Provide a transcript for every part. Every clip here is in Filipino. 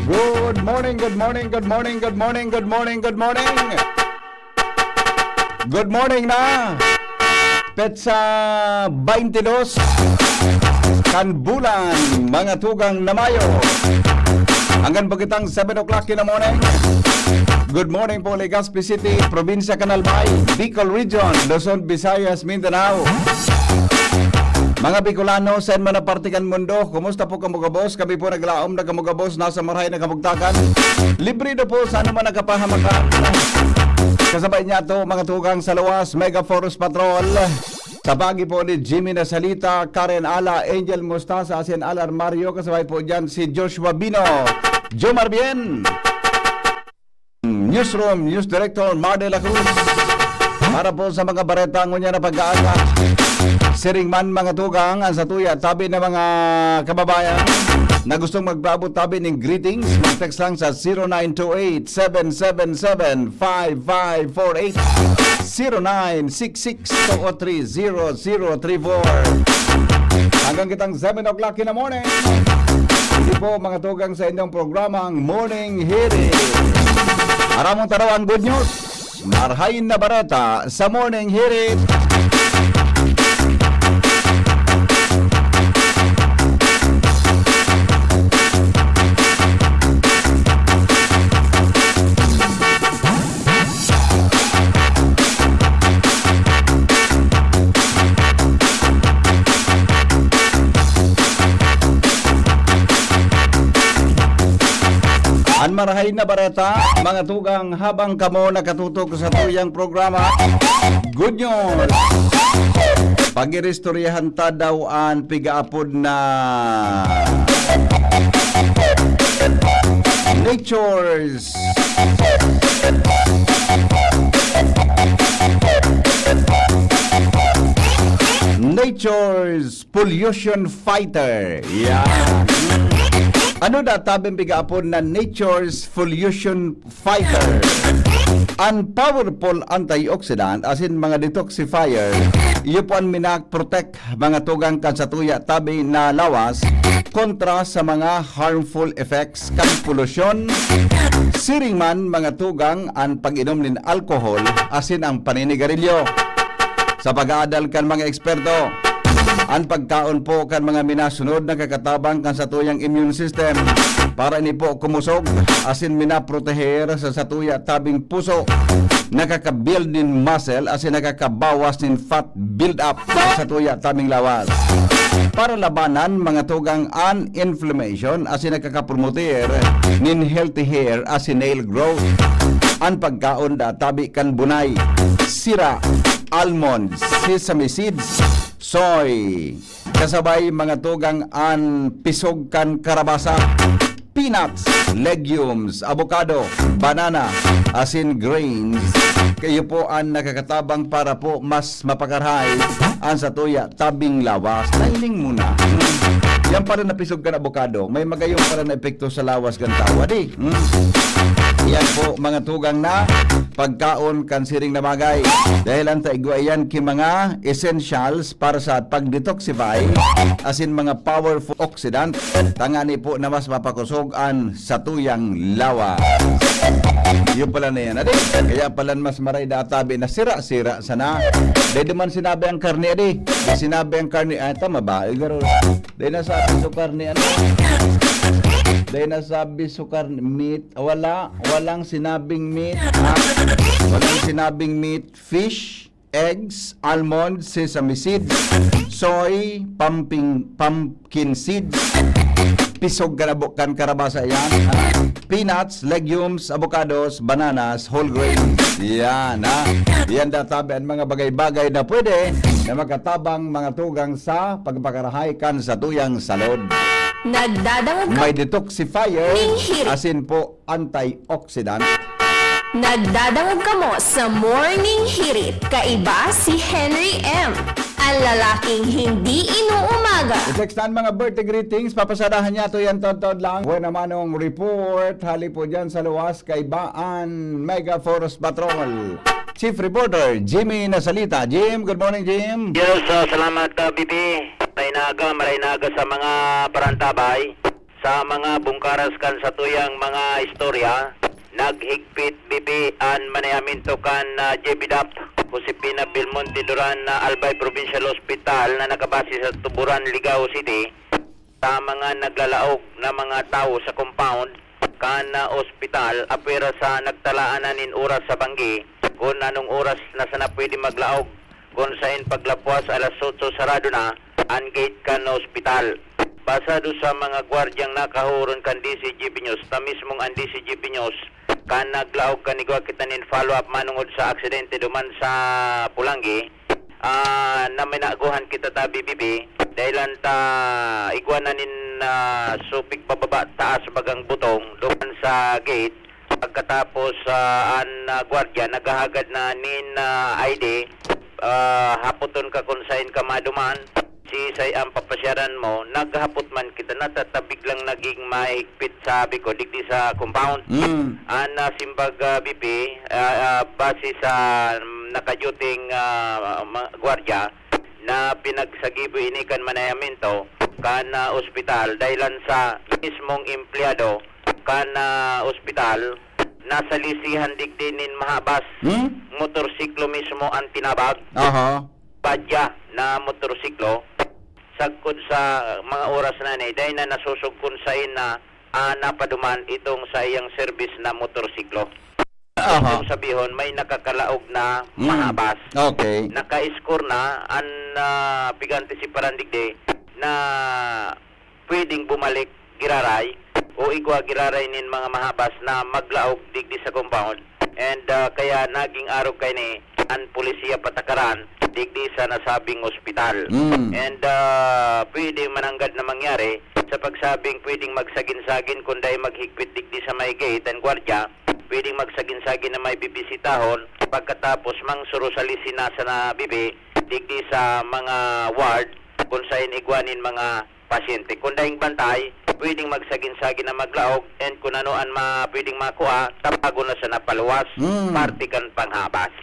Good morning, good morning, good morning, good morning, good morning, good morning. Good morning na. Petsa 22 kan bulan mga tugang na Mayo. Hanggang pagkitang 7 o'clock in the morning. Good morning po Legazpi City, Probinsya Canalbay, Bicol Region, Luzon, Visayas, Mindanao. Mga Bicolano, saan man na partikan mundo, kumusta po kamugabos? Kami po naglaom na kamugabos, nasa marahay na kamugtakan. Libre na po sa ano man nakapahamakan. Kasabay niya to mga tugang sa lawas, Mega Forest Patrol. Tabagi po ni Jimmy Nasalita, Karen Ala, Angel Mustasa, Asian Alar Mario. Kasabay po dyan si Joshua Bino, Jomar Bien. Newsroom, News Director Mar de la Cruz. Para po sa mga bareta ngunya na pag-aaga. Siring man mga tugang ang satuya tabi ng mga kababayan na gustong magpaabot tabi ng greetings, mag-text lang sa 0928-777-5548 0966-203-0034. Hanggang kitang 7 o'clock in the morning. Hindi po mga tugang sa inyong programang Morning Hearing. Maraming tarawan good news. Marhain na barata sa Morning Hearing. Ang marahay na bareta, mga tugang habang kamo nakatutok sa tuyang programa, good news! Pagiristoryahan ta daw ang pigaapod na Nature's Pollution Fighter. Yeah. Ano na tabing bigaapon na Nature's Pollution Fighter? Ang powerful antioxidant as in mga detoxifier, iyo po ang minak-protect mga tugang kansatuya tabi na lawas kontra sa mga harmful effects kan pollution. Siring man mga tugang ang pag-inom ng alcohol as in ang paninigarilyo. Sa pag-aadal kan mga eksperto, ang pagkaon po kan mga minasunod na kakatabang kan sa tuyang immune system para ni po kumusog asin minaproteher sa satuya tabing puso, nakakabuild din muscle asin nakakabawas din fat build up sa tuya tabing lawas para labanan mga tugang an inflammation asin nakakapromoter nin healthy hair asin nail growth. Ang pagkaon da tabi kan bunay, sira, almonds, sesame seeds, soy, kasabay mga tugang an pisog kan karabasa, peanuts, legumes, avocado, banana, asin grains. Kayo po ang nakakatabang para po mas mapakarhay ang satuya tabing lawas. Nailing muna. Yan para napisog ka na avocado, may magayong para na epekto sa lawas kan tawa di. Yan po mga tugang na pagkaon kan siring na bagay. Dahil ang taigwa yan ki mga essentials para sa pag-detoxify asin mga powerful oxidant. Tangani po na mas mapakusog ang satuyang lawa. Yun pala na yan. Adi, kaya pala mas maray databi na sira-sira sana. Dahil naman sinabi ang karne adi. Sinabi ang karne, tama ba? Dahil nasabi so karne ano? Dahil nasabi sukar meat, walang sinabing meat, walang sinabing meat, fish, eggs, almond, sesame seeds, soy, pumpkin seeds, pisog ganabukan karabasa yan, peanuts, legumes, avocados, bananas, whole grains. Yan yan databi ang mga bagay-bagay na pwede na makatabang mga tugang sa pagpakarahay kan sa tuyang salod. Nagdadangog ka May detoxifier, asin po antioxidant. Nagdadangog ka mo sa Morning Hirit. Kaiba si Henry M. Ang lalaking hindi inuumaga. I-textan mga birthday greetings, papasadahan niya to yan tod lang. Buwan naman ang report, hali po dyan sa luwas, Kaibaan Mega Forest Patrol. Chief Reporter, Jimmy Nasalita. Jim, good morning Jim. Yes, salamat Bibi. Maray naga sa mga parantabay. sa mga bungkaras kan sa tuyang mga istorya, naghigpit bibian manayaminto kan JBDAP, Josepina Belmonte Duran na Albay Provincial Hospital na nakabase sa Tuburan, Ligao City, sa mga naglalaog na mga tao sa compound kan ospital apera sa nagtalaan na nin oras sa banggi kung anong oras na sana pwede maglaog kung saan paglapwas alas 8 sarado na ang gate kan ospital. Basado sa mga gwardyang nakahuron kan DCGP News, ta mismong ang DCGP News kan naglaog kan igwa kita nin follow up manungod sa aksidente duman sa Pulangi, na minaguhan kita ta BBB dahilan ta igwa na nin supik pababa taas bagang butong duman sa gate. Pagkatapos an gwardya naghahagad na nin ID, hapoton ka kung saan ka maduman, si say ang papasyaran mo, naghapot man kita, natatabig lang naging mahigpit sabi ko, digdi sa compound. Simbag BP, base sa nakaduting gwardya, na pinagsagibo inikan manayaminto, kan ospital, dahilan sa mismong empleyado, kan ospital, nasa lisihan digdinin mahabas, motorsiklo mismo ang tinabag, badya na motorsiklo, sagkod sa mga oras na ni dahil na nasusugkon sa ina napaduman itong sa iyang service na motorsiklo. Yung sabihon may nakakalaog na mahabas. Okay. Naka-score na ang pigante si Parandigde na pwedeng bumalik giraray o igwa giraray nin mga mahabas na maglaog digdi sa compound. And kaya naging araw kay ni ang polisiya patakaran digdi sa nasabing ospital. And pwedeng mananggad na mangyari sa pagsabing pwedeng magsagin-sagin kung dahil maghigpit digdi sa may gate and gwardya, pwedeng magsagin-sagin na may bibisitahon pagkatapos mang surusalisi na sa nabibi digdi sa mga ward kung saan igwanin mga pasyente. Kung dahil bantay, pwedeng magsagin-sagin na maglaog and kung anoan pwedeng makuha, tapago na sa napaluwas, partikan panghabas.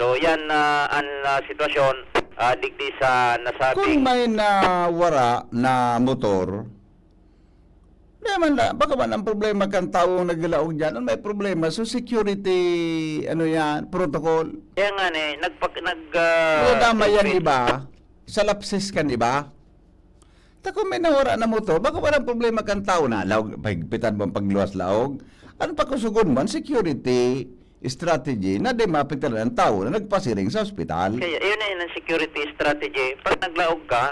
So yan ang sitwasyon digdi sa nasabing... Kung may nawara na motor, baka man ang problema kan taong naglaog dyan, may problema. So security, protocol. Kaya nga Dama yan iba, sa lapses kan iba. Kung may nawara na motor, baka man ang problema kan tao na, pagpitan mo ang pagluwas laog. Ano pa kusugon mo? Security strategy na di mapitan ang tao na nagpasiring sa ospital. Kaya yun na yun ang security strategy. Pag naglaog ka,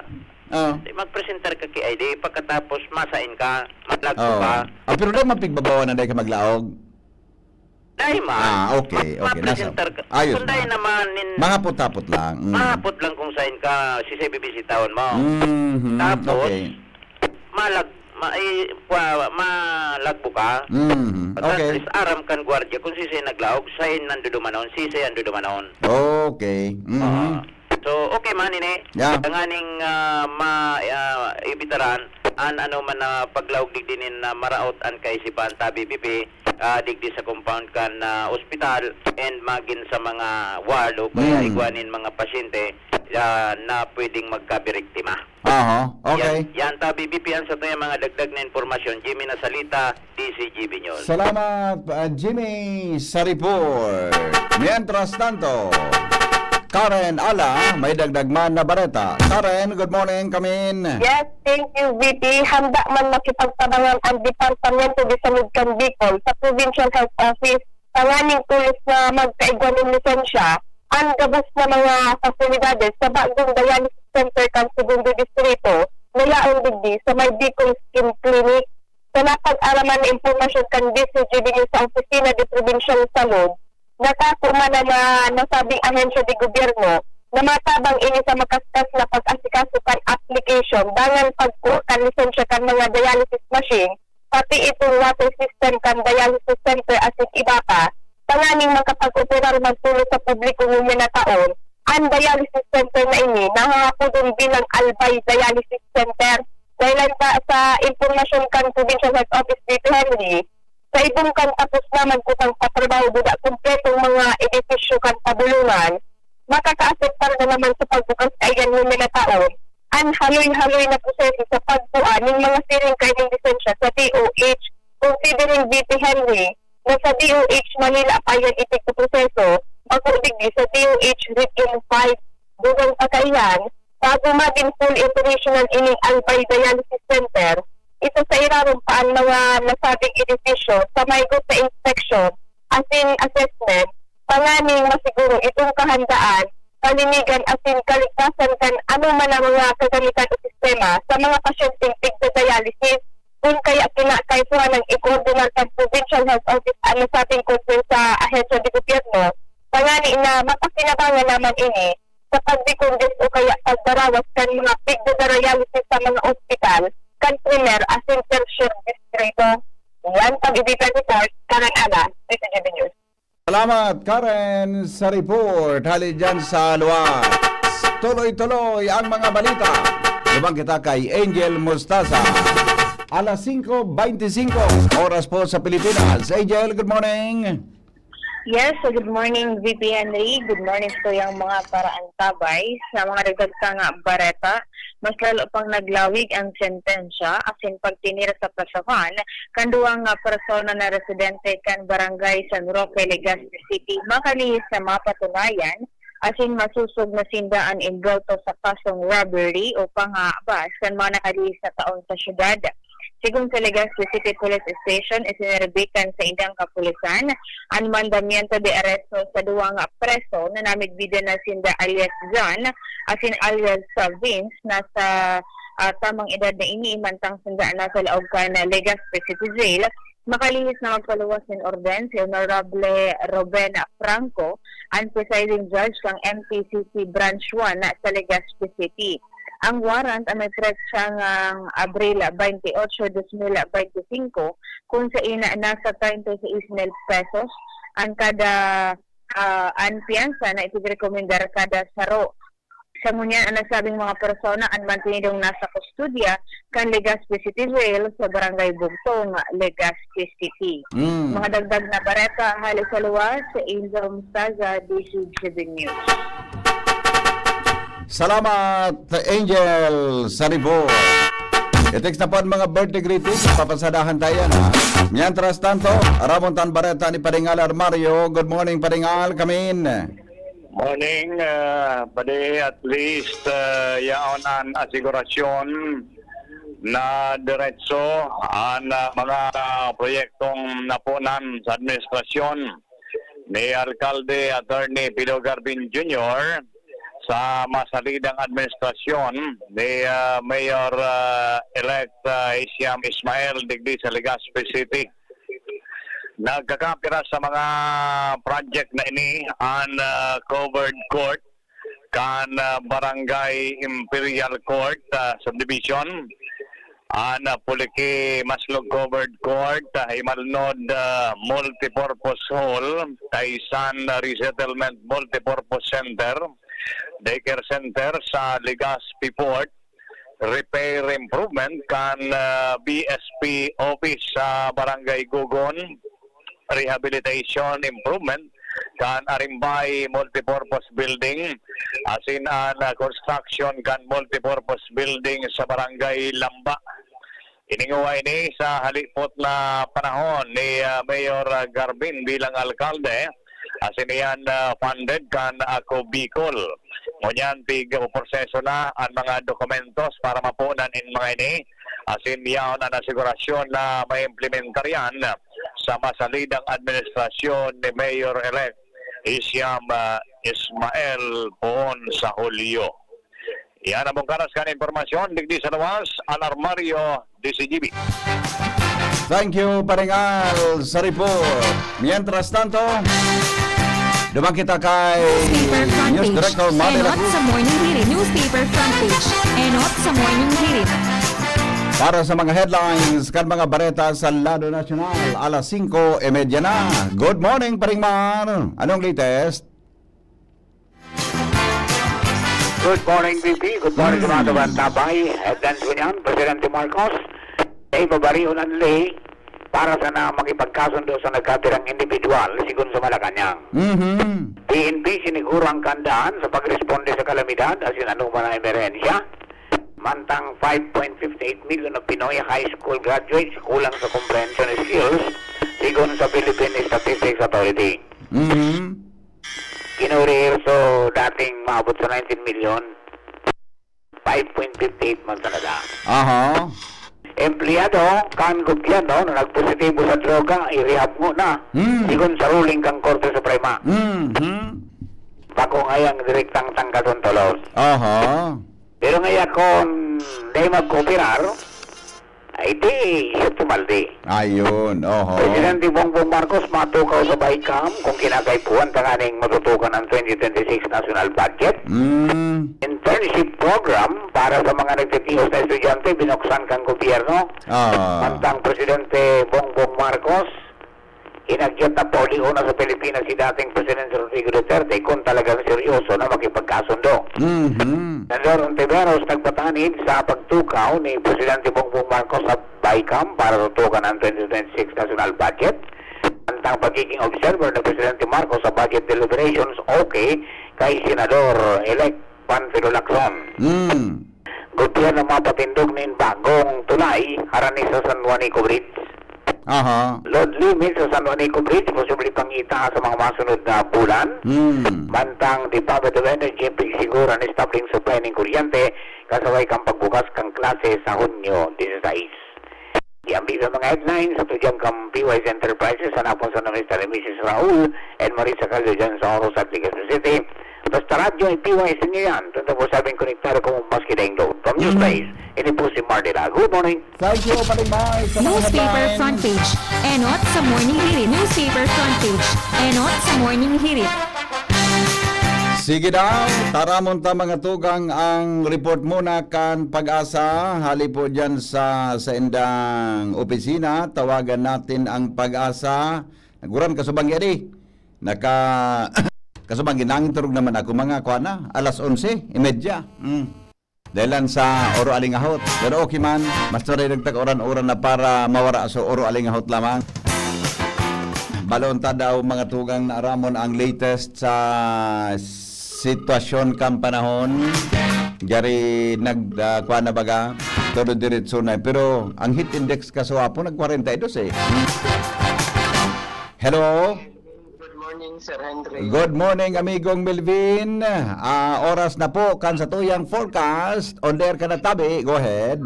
magpresentar ka kay ID, pagkatapos masain ka, maglagpo ka. Pero dahil mapigbabawa na dahil ka maglaog? Dahil Okay. Mapresentar ka. Ayos Kung dahil naman, mahapot-hapot lang. mahapot lang kung saan ka sisibibisitahon mo. Tapos, malagbo ka. Okay. At aram kan gwardiya kung sisay naglaog, sayin nandudumanon, sisay nandudumanon. Okay. So, okay man ini. Yeah. Tanganing ibitaran, ano man na paglaog digdinin na maraot ang kaisipan ta BBP, digdi sa compound kan ospital and magin sa mga ward o kaya igwanin mga pasyente na pwedeng magkabiriktima. Okay. Yan ta BBP ang sa ito yung mga dagdag na informasyon. Jimmy Nasalita, DCGB News. Salamat, Jimmy, sa report. Mientras tanto, Karen Ala, may dagdag man na bareta. Karen, good morning, kamin. Yes, thank you, VP. Handa man makipagtabangan ang Departamento de Salud kan Bicol sa Provincial Health Office tanganing tulis na magkaigwan ng lisensya ang gabos na mga fasilidades sa bagong dialysis center kan Segundo Distrito nayaon digdi sa may Bicol Skin Clinic. Sa napag-araman na impormasyon kan DCGB sa Opisina de Provincial Salud, nakakuma na nasabing ahensya de gobyerno na matabang ini sa makaskas na pag-asikaso kan application dangan pagkuha kan lisensya kan mga dialysis machine pati itong water system kan dialysis center asig iba pa tanganing makapag-operar magtulong sa publiko ng na taon. Ang dialysis center na ini nahahapodon bilang Albay Dialysis Center dahil sa impormasyon kan Provincial Health Office dito Henry. Sa ibang kan tapos naman kutang patrabaho buda kumpletong mga edifisyo kan pabulungan, makaka-aseptar na naman sa pagbukas kayan ng mga taon, ang man haloy-haloy na proseso sa pagbuan ng mga siring kayong lisensya sa DOH, considering VP Henry na sa DOH Manila pa yan itig proseso, magkuligli sa DOH Region 5 bugang pagkailan, bago maging full operational ining Albay Dialysis Center, isa sa irarong paan mga nasabing edifisyo sa may sa inspection as in assessment, panganing masiguro itong kahandaan, palinigan as in kaligtasan kan ano man ang mga kagamitan o sistema sa mga pasyenteng tigda-dialysis. Kung kaya kinakaisuhan ng i-coordinate ng Provincial Health Office ang nasabing concern sa ahensya di gobyerno, pangani na mapakinabangan naman ini sa pagdikundis o kaya pagdarawas kan mga tigda-dialysis sa mga ospital kan primer as in tertiary distrito. Yan pag-ibigan report, Karen Ana, DCGB News. Salamat, Karen, sa report. Hali dyan sa luwas. Tuloy-tuloy ang mga balita. Lumang kita kay Angel Mostaza. Alas 5:25 oras po sa Pilipinas. Angel, good morning. Yes, so good morning VP Henry. Good morning sa yung mga paraantabay sa mga dagdag nga bareta. Mas lalo pang naglawig ang sentensya asin pagtinira sa pasahan kanduang persona na residente kan barangay San Roque, Legazpi City makalihis sa mga patunayan asin masusog na sindaan involved sa kasong robbery o pangabas kan mga nakalihis sa taon sa syudad. Sigun sa Legazpi City Police Station, isinirbikan sa indang kapulisan ang mandamiento de aresto sa duwang preso na namigbida na sinda alias John asin alias Vince na sa tamang edad na iniimantang sinda na sa laog ka na Legazpi City Jail. Makalihis na magpaluwas ng orden si Honorable Ruben Franco, ang presiding judge ng MPCC Branch 1 sa Legazpi City. Ang warrant ay may siyang Abril 28, 2025 kung sa ina nasa 36,000 pesos ang kada anpiyansa na itirekomendar kada saro. Sa ngunyan ang nasabing mga persona ang mantinidong nasa kustudya kan Legazpi City Jail sa Barangay Bugtong, Legazpi City. Mga dagdag na bareta halos sa luwas sa Angel Mostaza, DCGB News. Salamat, Angel, sa report. I-text na po ang mga birthday greetings. Papasadahan tayo na. Mientras tanto, Ramontan Bareta ni Paringal Armario. Good morning, Paringal. Kamin. Morning, pwede at least yaon ang asigurasyon na diretso ang mga proyektong napunan sa administrasyon ni Alcalde Attorney Pido Garbin Jr. sa masalidang administrasyon ni Mayor-elect Isiam Ismael digdi sa Legazpi City. Nagkakapira sa mga project na ini ang covered court kan Barangay Imperial Court Subdivision, ang Puliki Maslog Covered Court, Himalnod Multipurpose Hall, Taysan Resettlement Multipurpose Center, Daycare Center sa Legazpi Port, repair improvement kan BSP office sa Barangay Gugon, rehabilitation improvement kan Arimbay multipurpose building, asin ang construction kan multipurpose building sa Barangay Lamba. Ininguwa ini sa halipot na panahon ni Mayor Garbin bilang alkalde, asin iyan funded kan Ako Bicol. Ngunyan proseso na ang mga dokumentos para mapunan in mga ini, asin iyan ang asigurasyon na may implementar yan sa masalidang administrasyon ni Mayor-elect Isiam Ismael Poon sa Hulyo. Iyan ang mong kan informasyon digdi sa luwas, Alarmario, DCGB. Thank you, Paringal, sa report. Mientras tanto, dumang kita kay Newspaper front News page. Director Manila Enot sa morning hirit. Newspaper front page. Enot sa morning hirit. para sa mga headlines kan mga bareta sa Lado Nacional. Alas 5:30 na. Good morning, Paringman. Anong latest? Good morning, VP. Good morning, mga kabantabay. Headlines ko niyan, Presidente Marcos ay mabariyon ang lay para sa na makipagkasundo sa nagkatirang individual sigun sa Malacanang. PNP siniguro ang kandaan sa pagresponde sa kalamidad asin anuman na emerensya. Mantang 5.58 million na Pinoy high school graduates kulang sa comprehension skills sigon sa Philippine Statistics Authority. Kinurihirso dating maabot sa 19 million, 5.58 man talaga. Aha. Empleyado, kan gobyerno na nagpositibo sa droga, i-rehab mo na. Sigon sa ruling kang Korte Suprema. Pako ngayang direktang tangkaton tolos. Aha. Pero ngayon kung di mag-cooperar, ay di siya tumaldi. Ayun, oho. Presidente Bongbong Marcos matukaw sa BICAM kung kinakaipuan tanganing matutukan ang 2026 national budget. Internship program para sa mga nagtitihos na estudyante binuksan kang gobyerno. Mantang Presidente Bongbong Marcos inagyat na pauliho na sa Pilipinas si dating Presidente Rodrigo Duterte kung talagang seryoso na makipagkasundo. Nandor Ontiveros nagpatanid sa pagtukaw ni Presidente Bongbong Marcos sa BICAM para tutukan ang 2026 national budget. Mantang pagiging observer ng Presidente Marcos sa budget deliberations okay kay Senador-elect Panfilo Lacson. Gobyerno mapatindog nin bagong tulay harani sa San Juanico Bridge. Aha. Load limit sa San Juanico Bridge posibleng pangita sa mga masunod na bulan. Mantang Department of Energy siguro ang establing supply ng kuryente kasabay kang pagbukas kang klase sa Hunyo 16. Yan bisa mga headlines sa tudyang kang PYS Enterprises sa napon sa Mr. and Mrs. Raul and Marisa Caldo dyan sa Oros at Ligaspi City. Basta radyo ay PYS niyo yan. Tunda po sabing konektado kung maski daing load. From News Place, ini po si Mardela. Good morning. Thank you, Palimay, sa mga Newspaper headlines. front page. Enot sa morning hirit. Newspaper front page. Enot sa morning hirit. Sige daw, taramon ta mga tugang ang report muna kan Pag-asa. Hali po dyan sa indang opisina. Tawagan natin ang Pag-asa. Naguran kasubang yari. Kasubang ginangin turog naman ako mga kuana. Alas 11:30. Dahilan sa Oro Alingahot. Pero okay man. Mas na rin nagtag-oran-oran na para mawara sa Oro Alingahot lamang. Balon ta daw mga tugang na aramon ang latest sa sitwasyon kang panahon. Jari kuha na baga. Todo diretso na. Pero ang heat index kaswapo nag-42 eh. Hello? Good morning, Sir Henry. Good morning, amigong Melvin. Oras na po kan sa tuyang forecast. On there ka na tabi. Go ahead.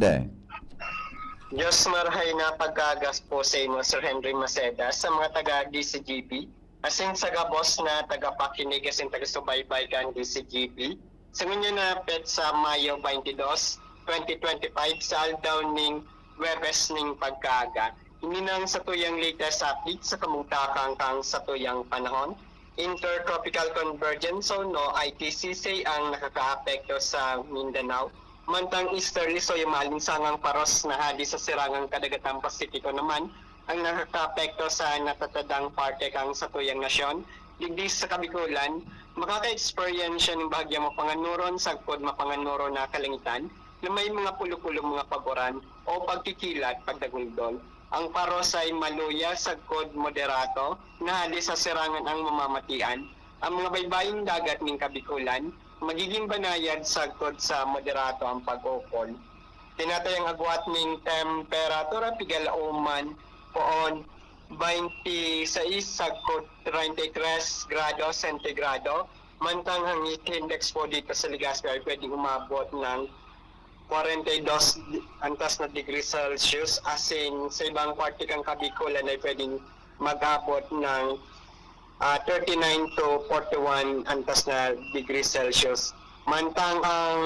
Diyos marahay na pagkagas po sa inyo, Sir Henry Maceda, sa mga taga-DCGP, asin sa gabos na taga-pakinig, asin taga-subaybay ka ang DCGP. Sa inyo na pet sa Mayo 22, 2025, sa aldaw ning Webes ning pagkaga. Hindi nang sa tuyang latest update sa kamugtakang kang sa tuyang panahon. Intertropical Convergence Zone o ITCC ang nakakaapekto sa Mindanao. Mantang easterly so yung malinsangang paros na hali sa sirangang kadagatang Pasipiko naman ang nakakaapekto sa natatadang parte kang sa tuyang nasyon. Digdi sa Kabikulan, makaka-experience ng bahagya mapanganuron sagpod mapanganuro na kalangitan na may mga pulo-pulo mga paboran o pagkikilat pagdagundol. Ang paros ay maluya, sagkod, moderato, na hali sa sirangan ang mamamatian. Ang mga baybaying dagat ng Kabikulan, magiging banayad sagkod sa moderato ang pag-ukol. Tinatayang agwat ng temperatura pigalauman poon 26 sagkod 33 grado sentigrado. Mantang ang heat index po dito sa Legazpi ay pwedeng umabot ng 42 antas na degree Celsius, asin sa ibang parte kang Kabikulan ay pwedeng mag-abot ng 39 to 41 antas na degree Celsius. Mantang ang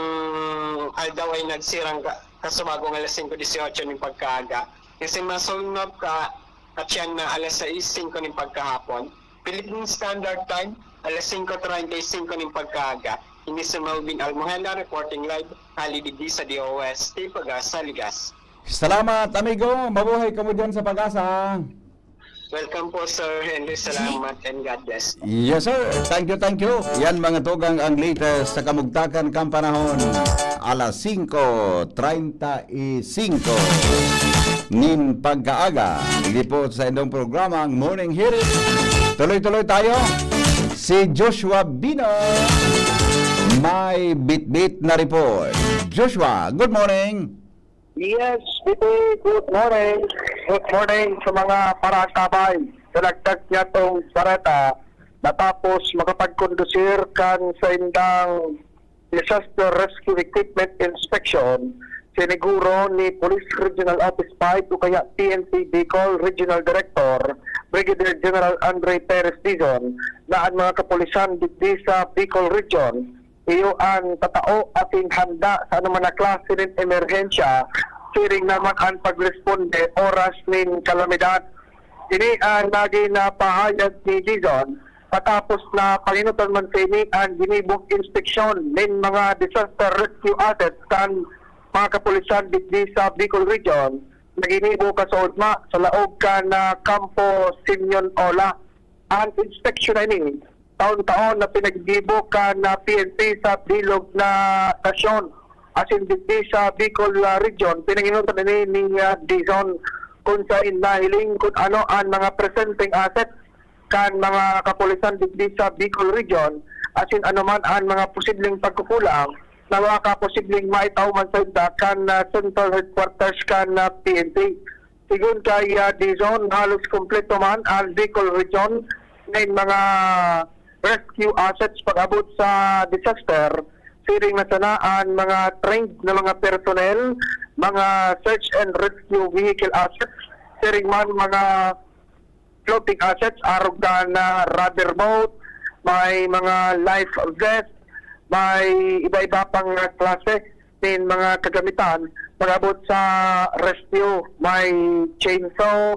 aldaw ay nagsirang kasumagong alas 5:18 ng pagkaaga. Kasi masunod ka at yan na alas 6:05 ng pagkahapon. Philippine Standard Time, alas 5:35 ng pagkaaga. Ini sa Melvin Almohela reporting live halidigdi sa DOST Pag-asa Ligas. Salamat, amigo. Mabuhay ka mo dyan sa Pag-asa. Welcome po, Sir Henry. Salamat and God bless. Yes, sir. Thank you, thank you. Yan mga tugang ang latest sa kamugtakan kang panahon. Alas 5:35 nin pagkaaga. Hindi po sa inyong programa ang Morning Hearing. Tuloy-tuloy tayo. Si Joshua Bino. may bit-bit na report. Joshua, good morning. Yes, Bibi, good morning. Good morning sa mga paratabay. Dalagdag niya itong Bareta natapos makapagkondusir kan sa indang Disaster Rescue Equipment Inspection siniguro ni Police Regional Office 5 o kaya PNP Bicol Regional Director Brigadier General Andre Perez Dizon na ang mga kapulisan digdi sa Bicol Region iyo ang tatao ating handa sa anuman na klase ng emerhensya siring naman ang pagresponde oras ng kalamidad. Ini ang naging napahayag ni Dizon patapos na panginutan man sa ini ang ginibong inspeksyon ng mga disaster rescue assets kan mga kapulisan digdi sa Bicol Region na ginibo kasaudma sa laog ka na Campo Simeon Ola. Ang inspeksyon na ini taon-taon na pinaggibo ka na PNP sa bilog na stasyon asin digdi sa Bicol Region pinanginutan ini ni Dizon kung sa inahiling kung ano ang mga presenting assets kan mga kapulisan digdi sa Bicol Region asin anuman ang mga posibleng pagkukulang na mga kaposibleng maitaw man sa ida kan central headquarters kan PNP. Sigun kay Dizon halos kompleto man ang Bicol Region ng mga rescue assets pag-abot sa disaster siring na sanaan mga trained na mga personnel, mga search and rescue vehicle assets, siring man mga floating assets, arog na rubber boat, may mga life vest, may iba-iba pang klase ng mga kagamitan pag-abot sa rescue, may chainsaw,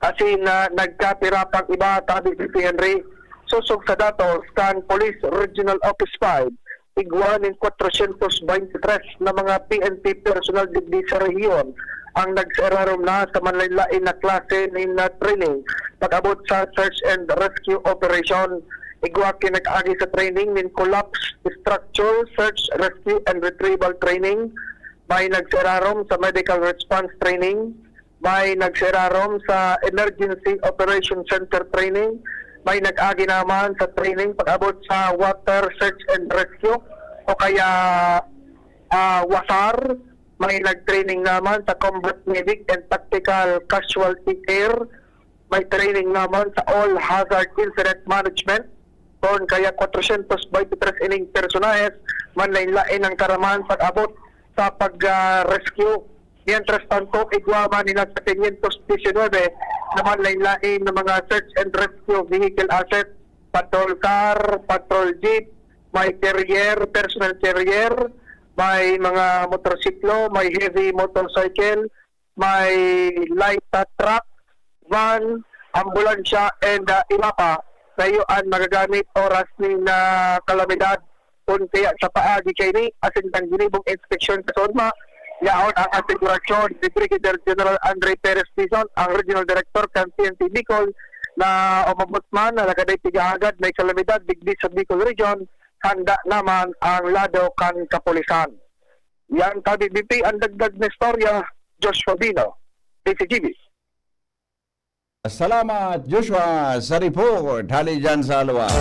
kasi nagkatira pang iba tabi si Henry. Susog sa datos kan Police Regional Office 5, igwa ng 423 na mga PNP personal digdi sa rehiyon ang nagsararom na sa manlaylain na klase ng training pag-abot sa search and rescue operation. Igwa kinag-agi sa training ng collapse, structure, search, rescue and retrieval training. May nagsararom sa medical response training. May nagsararom sa emergency operation center training. May nag-agi naman sa training pag-abot sa water search and rescue o kaya WASAR. May nag-training naman sa combat medic and tactical casualty care. May training naman sa all hazard incident management. Kung kaya 423 ining personahes manlain-lain ang karaman pag-abot sa pag-rescue. Mientras tanto, igwaman nila sa 519 na manlain-lain ng mga search and rescue vehicle assets, patrol car, patrol jeep, may carrier, personal carrier, may mga motorsiklo, may heavy motorcycle, may light truck, van, ambulansya, and iba pa na ang magagamit oras ni kalamidad kung kaya sa paagi kay ni asin tang ginibong inspeksyon sa Sodma yaon ang asigurasyon ni Brigadier General Andre Perez Dizon, ang Regional Director ng PNP Bicol na umabot man na nagaday tigahagad may kalamidad digdi sa Bicol Region, handa naman ang lado kan kapulisan. Yan KBBP ang dagdag na istorya, Joshua Bino, PCGB. Salamat Joshua sa report. Hali dyan sa luwas.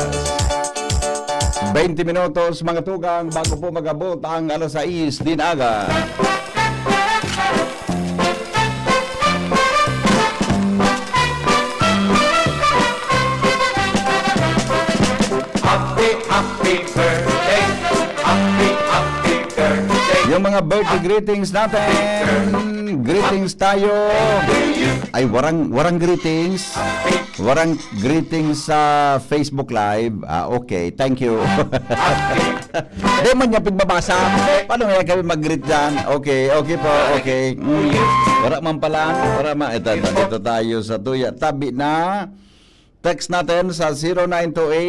20 minutos mga tugang bago po mag-abot ang alas 6 din aga. Happy birthday, happy birthday. Yung mga birthday greetings natin. Greetings tayo. Ay, warang greetings. Warang greetings sa Facebook Live. Okay, thank you. Di man niya pigbabasa. Paano nga kami mag-greet dyan? Okay po, okay. Wala man pala. Wala man. Ito tayo sa tuya. Tabi na. Text natin sa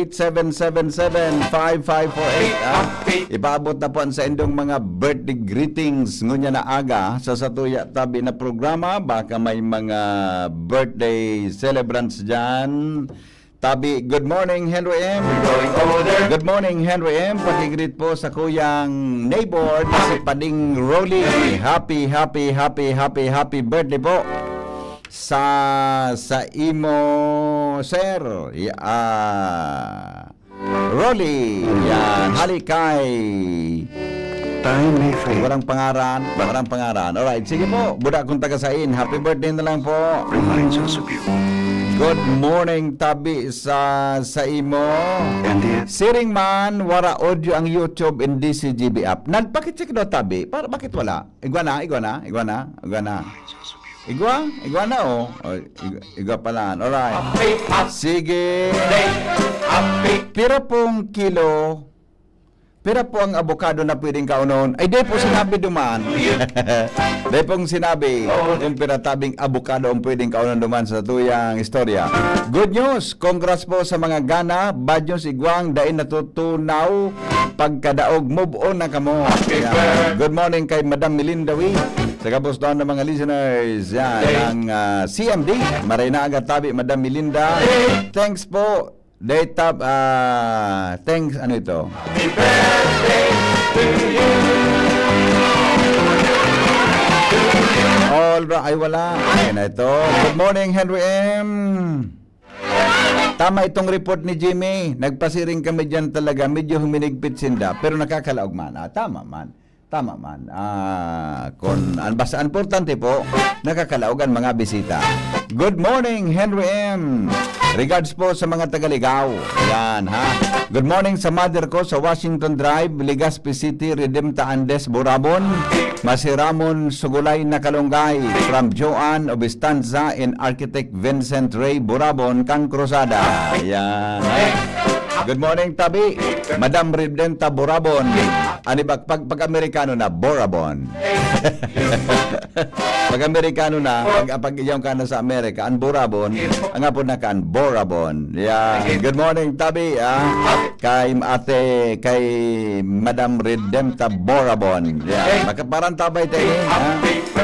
0928-777-5548. Ipaabot na po sa indong mga birthday greetings ngunya na aga sa Satuya Tabi na programa. Baka may mga birthday celebrants dyan. Tabi, good morning Henry M. Good morning Henry M. Pakigreet po sa kuyang neighbor na si Pading Rolly. Happy birthday po sa imo sir. Rolly. Yan, halikay. Time may fade. Walang pangaran, walang pangaran. Alright, sige po. Budak kong tagasain. Happy birthday na lang po. Reminds us of you. Good morning, tabi sa imo. And the Siring man, wara audio ang YouTube and DCGB app. Nagpakit-check daw tabi. Bakit wala? Iguana. Iguana oh. Igwa pala. Alright. Sige. Pira pong kilo. Pira po ang avocado na pwedeng kaunon. Ay, di po sinabi duman. Di pong sinabi kung pira tabing avocado ang pwedeng kaunon duman sa tuyang istorya. Good news. Congrats po sa mga gana. Bad news, igwang. Dain natutunaw. Pagkadaog, move on na kamo. Yan. Good morning kay Madam Melindawi. Sa kapos doon ng mga listeners. Yan, ng CMD. Maray na agad tabi, Madam Melinda. Thanks po. Data, thanks, ano ito? All right, ay wala. Ayan na ito. Good morning, Henry M. Tama itong report ni Jimmy. Nagpasiring kami dyan talaga. Medyo huminigpit sinda. Pero nakakalaog man. Tama man. Basta importante po, nakakalaog ang mga bisita. Good morning, Henry M. Regards po sa mga Tagaligaw. Yan, ha? Good morning sa mother ko sa Washington Drive, Legazpi City, Redempta Andes, Burabon. Masiramon Sugulay na Kalunggay. From Joanne Obistanza and Architect Vincent Ray Burabon, Kang Cruzada. Yan, ha? Good morning, Tabi. Madam Redempta Burabon. Ani pag Amerikano na, Borabon. Pag Amerikano na, pag iyong ka na sa Amerika, ang Borabon, ang apod na ka, ang Borabon. Yeah. Good morning, Tabi. Kay ate, kay Madam Redempta Borabon. Yeah. Makaparantabay tayo.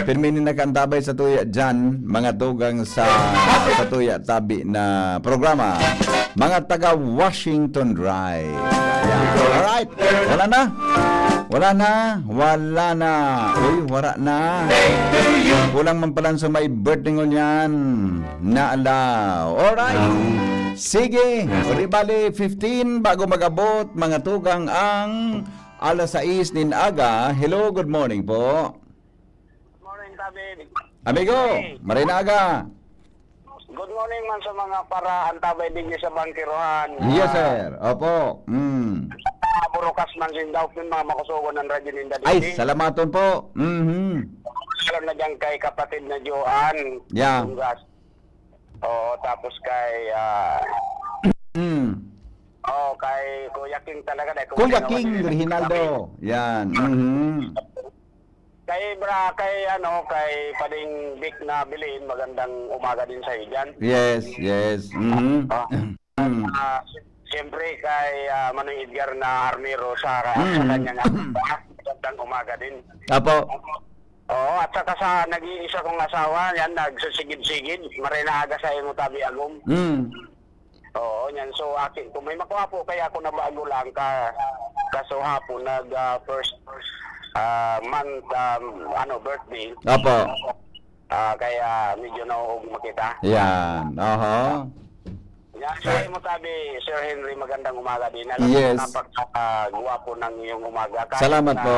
Pirminin na kantabay sa tuya dyan, mga tugang sa tuya Tabi na programa. Mga taga Washington Drive. Yeah. Alright. Wala na. Uy, wala na. Kulang man pala sa may birthday ngon yan. Naalaw. Alright. Sige. O di bali, 15 bago magabot, mga tugang ang alas 6 nin aga. Hello, good morning po. Good morning, David. Amigo, maray na aga. Good morning man sa mga para antabay din sa bangkirohan. Yes, sir. Opo. Burukas man sin daw yung mga makusugo ng radyo ninda din. Ay, salamaton po. Alam na dyan kay kapatid na Joan. Yeah. Oo, tapos kay kay Kuya King talaga. Kuya King Reginaldo. Yan. Kay Pading Vic na bilin, magandang umaga din sa dyan. Yes. Siyempre kay Manoy Edgar na Armero sa kanyang magandang umaga din. Apo. Oo, at saka sa nag-iisa kong asawa, yan, nagsasigid-sigid, marinaga sa imo tabi agom. Oo, yan, so akin, kung may makuha po, kaya ako nabago lang kaso hapon, first month, birthday. Apo. Kaya medyo nauog makita. Yan. Yan, sa imo tabi, Sir Henry, magandang umaga din. Alam Yes. mo, napaka-guwapo ng iyong umaga. Kahit Salamat na- po.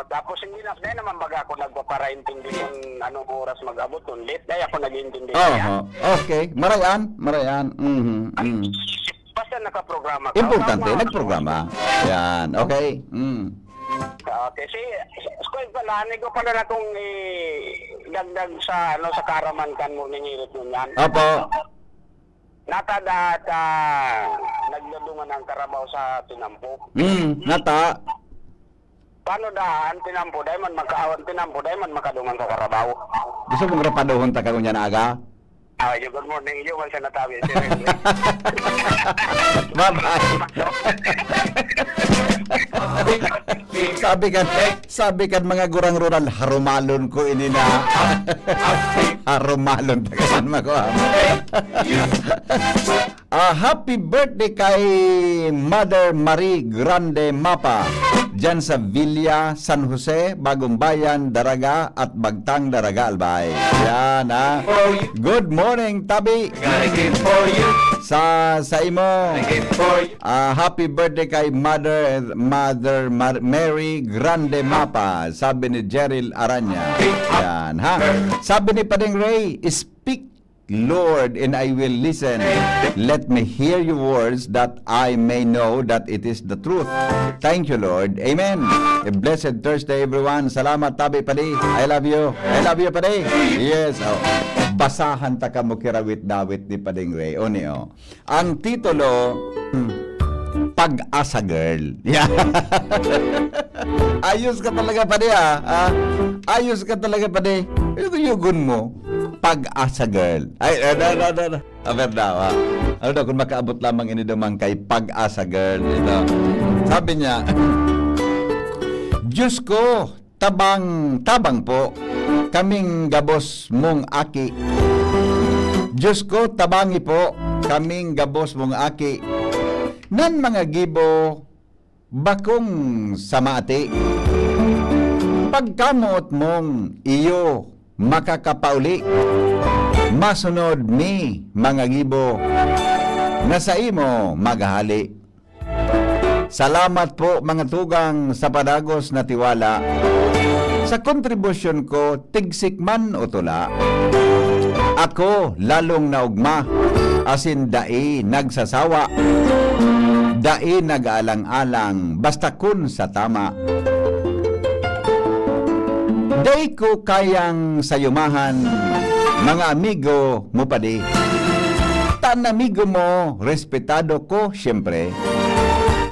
Tapos hindi na naman baga ako nagpaparaintindi kung anong oras mag-abot kung late. Dahil ako nag-intindi. Okay. Marayan. Basta nakaprograma ka. Importante, Tama. nagprograma. Yan. Okay. Okay. School pala, ko pala na kung dagdag sa karaman kan mo ningirit mo yan. Apo. Natada at nagladungan ng karabaw sa tinampo. Nata. Paano daan tinampo dahil man makadungan sa karabaw. Gusto mong rapadohon ta karon yan aga? Good morning. You man sa natabi. Bye-bye. Sabi kan mga gurang rural, harumalon ko ini na. Harumalon ta kasan mako. Happy birthday kay Mother Marie Grande Mapa dyan sa Villa, San Jose, Bagong Bayan, Daraga at Bagtang Daraga, Albay. Yan, ha? Good morning, Tabi. Gotta give for you, Sa imo. give for you. Happy birthday kay Mother Mary Grande Mapa, sabi ni Jeril Aranya. Yan, ha? Sabi ni Pading Ray, speak, Lord, and I will listen. Let me hear your words that I may know that it is the truth. Thank you, Lord. Amen. A blessed Thursday, everyone. Salamat, Tabi Padi. I love you. I love you, Padi. Yes. Oh. Basahan ta ka mo kirawit-dawit ni Pading Ray. O niyo. Ang titulo, Pag-asa Girl. Yeah. Ayos ka talaga, Padi, ha? Ayos ka talaga, Padi. Yugun mo. Pag-asa Girl. Ay, no. Aber daw, ha? Ano daw, kung makaabot lamang ini dumang kay Pag-asa Girl. Ito. Sabi niya, Diyos ko, tabang po, kaming gabos mong aki. Diyos ko, tabangi po, kaming gabos mong aki. Nan mga gibo, bakong samati. Pagkamot mong iyo, makakapauli. Masunod mi, mga gibo, na sa imo maghali. Salamat po mga tugang sa padagos na tiwala. Sa kontribusyon ko, tigsik man o tula. Ako lalong naugma, asin dai nagsasawa. Dai nag-alang-alang, basta kun sa tama. Dai ko kayang sayumahan, mga amigo mo pa di. Tan amigo mo, respetado ko siyempre.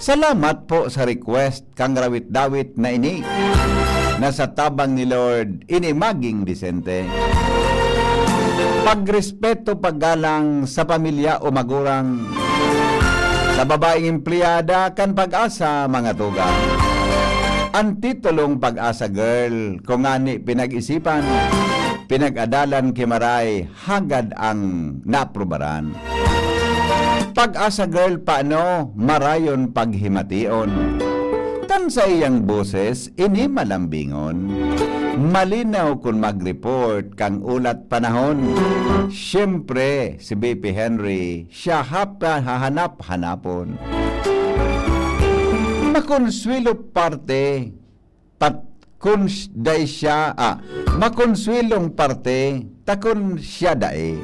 Salamat po sa request kang rawit-dawit na ini. Nasa tabang ni Lord, inimaging disente. Pagrespeto, paggalang sa pamilya o magurang. Sa babaeng empleyada kan pag-asa mga tugang. Ang titulong Pag-asa Girl, kung ani pinag-isipan, pinag-adalan kimaray, hagad ang naprobaran. Pag-asa Girl, paano marayon paghimation? Tan sa iyang boses, ini malambingon. Malinaw kung mag-report kang ulat panahon. Siyempre, si BP Henry, siya hahanap-hanapon. Makonswilo parte, kun day siya, makonswilong parte, takon siya dae.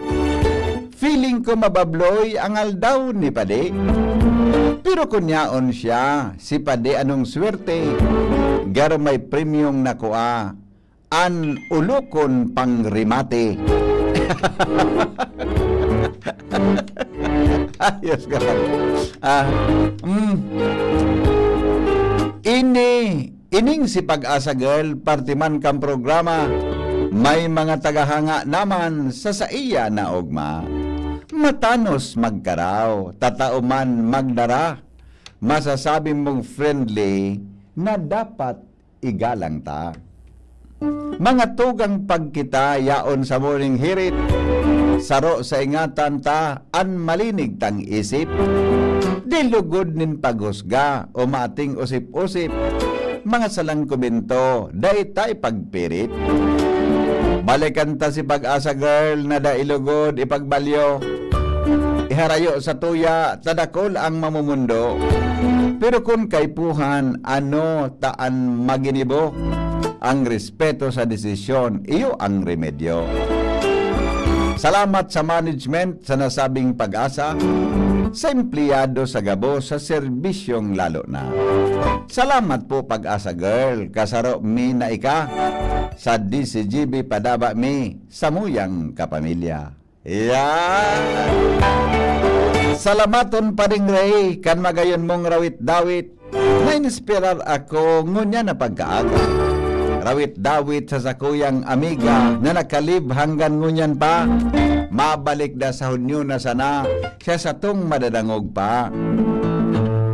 Feeling ko mababloy ang aldaw ni Pade. Pero kunyaon siya, si Pade anong swerte. Gar may premium na kuha, an ulukon pang rimate. Ayos ka lang. Ining si Pag-asa Girl, partiman kang programa, may mga tagahanga naman sa iya na ugma. Matanos magkaraw, tatao man magdara, masasabi mong friendly na dapat igalang ta. Mga tugang pagkita yaon sa morning hirit, saro sa ingatan ta, an malinig tang isip. Dilugod nin paghusga o mating usip-usip, mga salang komento, day tay pagpirit. Balikan ta si Pag-asa Girl na dailugod ipagbalyo. Iharayo sa tuya, tadakol ang mamumundo. Pero kung kaipuhan, ano taan maginibo? Ang respeto sa desisyon, iyo ang remedyo. Salamat sa management sa nasabing pag-asa, sa empleyado sa gabo sa serbisyong lalo na. Salamat po Pag-asa Girl, kasaro mi na ika, sa DCGB padaba mi, sa muyang kapamilya. Salamaton Pading Ray, kan magayon mong rawit-dawit, na-inspirar ako ngunya na pagkaaga. Rawit-dawit sa sakuyang amiga na nakalib hanggang ngunyan pa, mabalik na sa hunyo na sana, siya sa tong madadangog pa.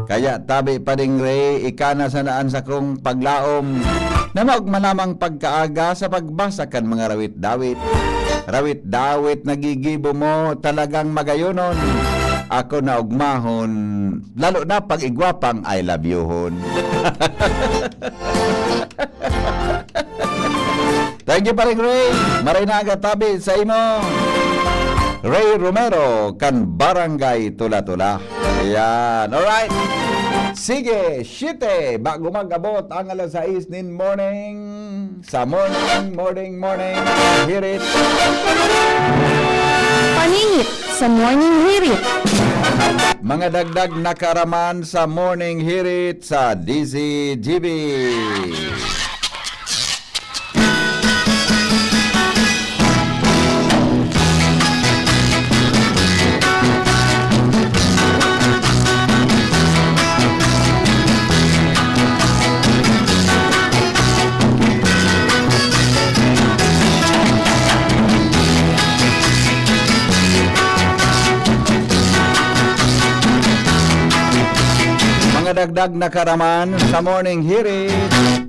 Kaya tabi Pading Ray, ikana sanaan sa kong paglaom, na maugmanamang pagkaaga sa pagbasa kan mga rawit-dawit. rawit dawit nagigibo mo talagang magayonon. Ako na ugmahon, lalo na pag igwapang I love you hon. Thank you paring Ray. Maray na agad tabi sa imo. Ray Romero, kan Barangay Tula-Tula. Ayan, alright. Sige, shite, bago mag-abot ang alas 6 nin morning, sa morning, hear it. Paningit sa Morning Hirit. Mga dagdag na karaman sa morning hirit sa DCGB. Dagdag na karaman sa morning hearing.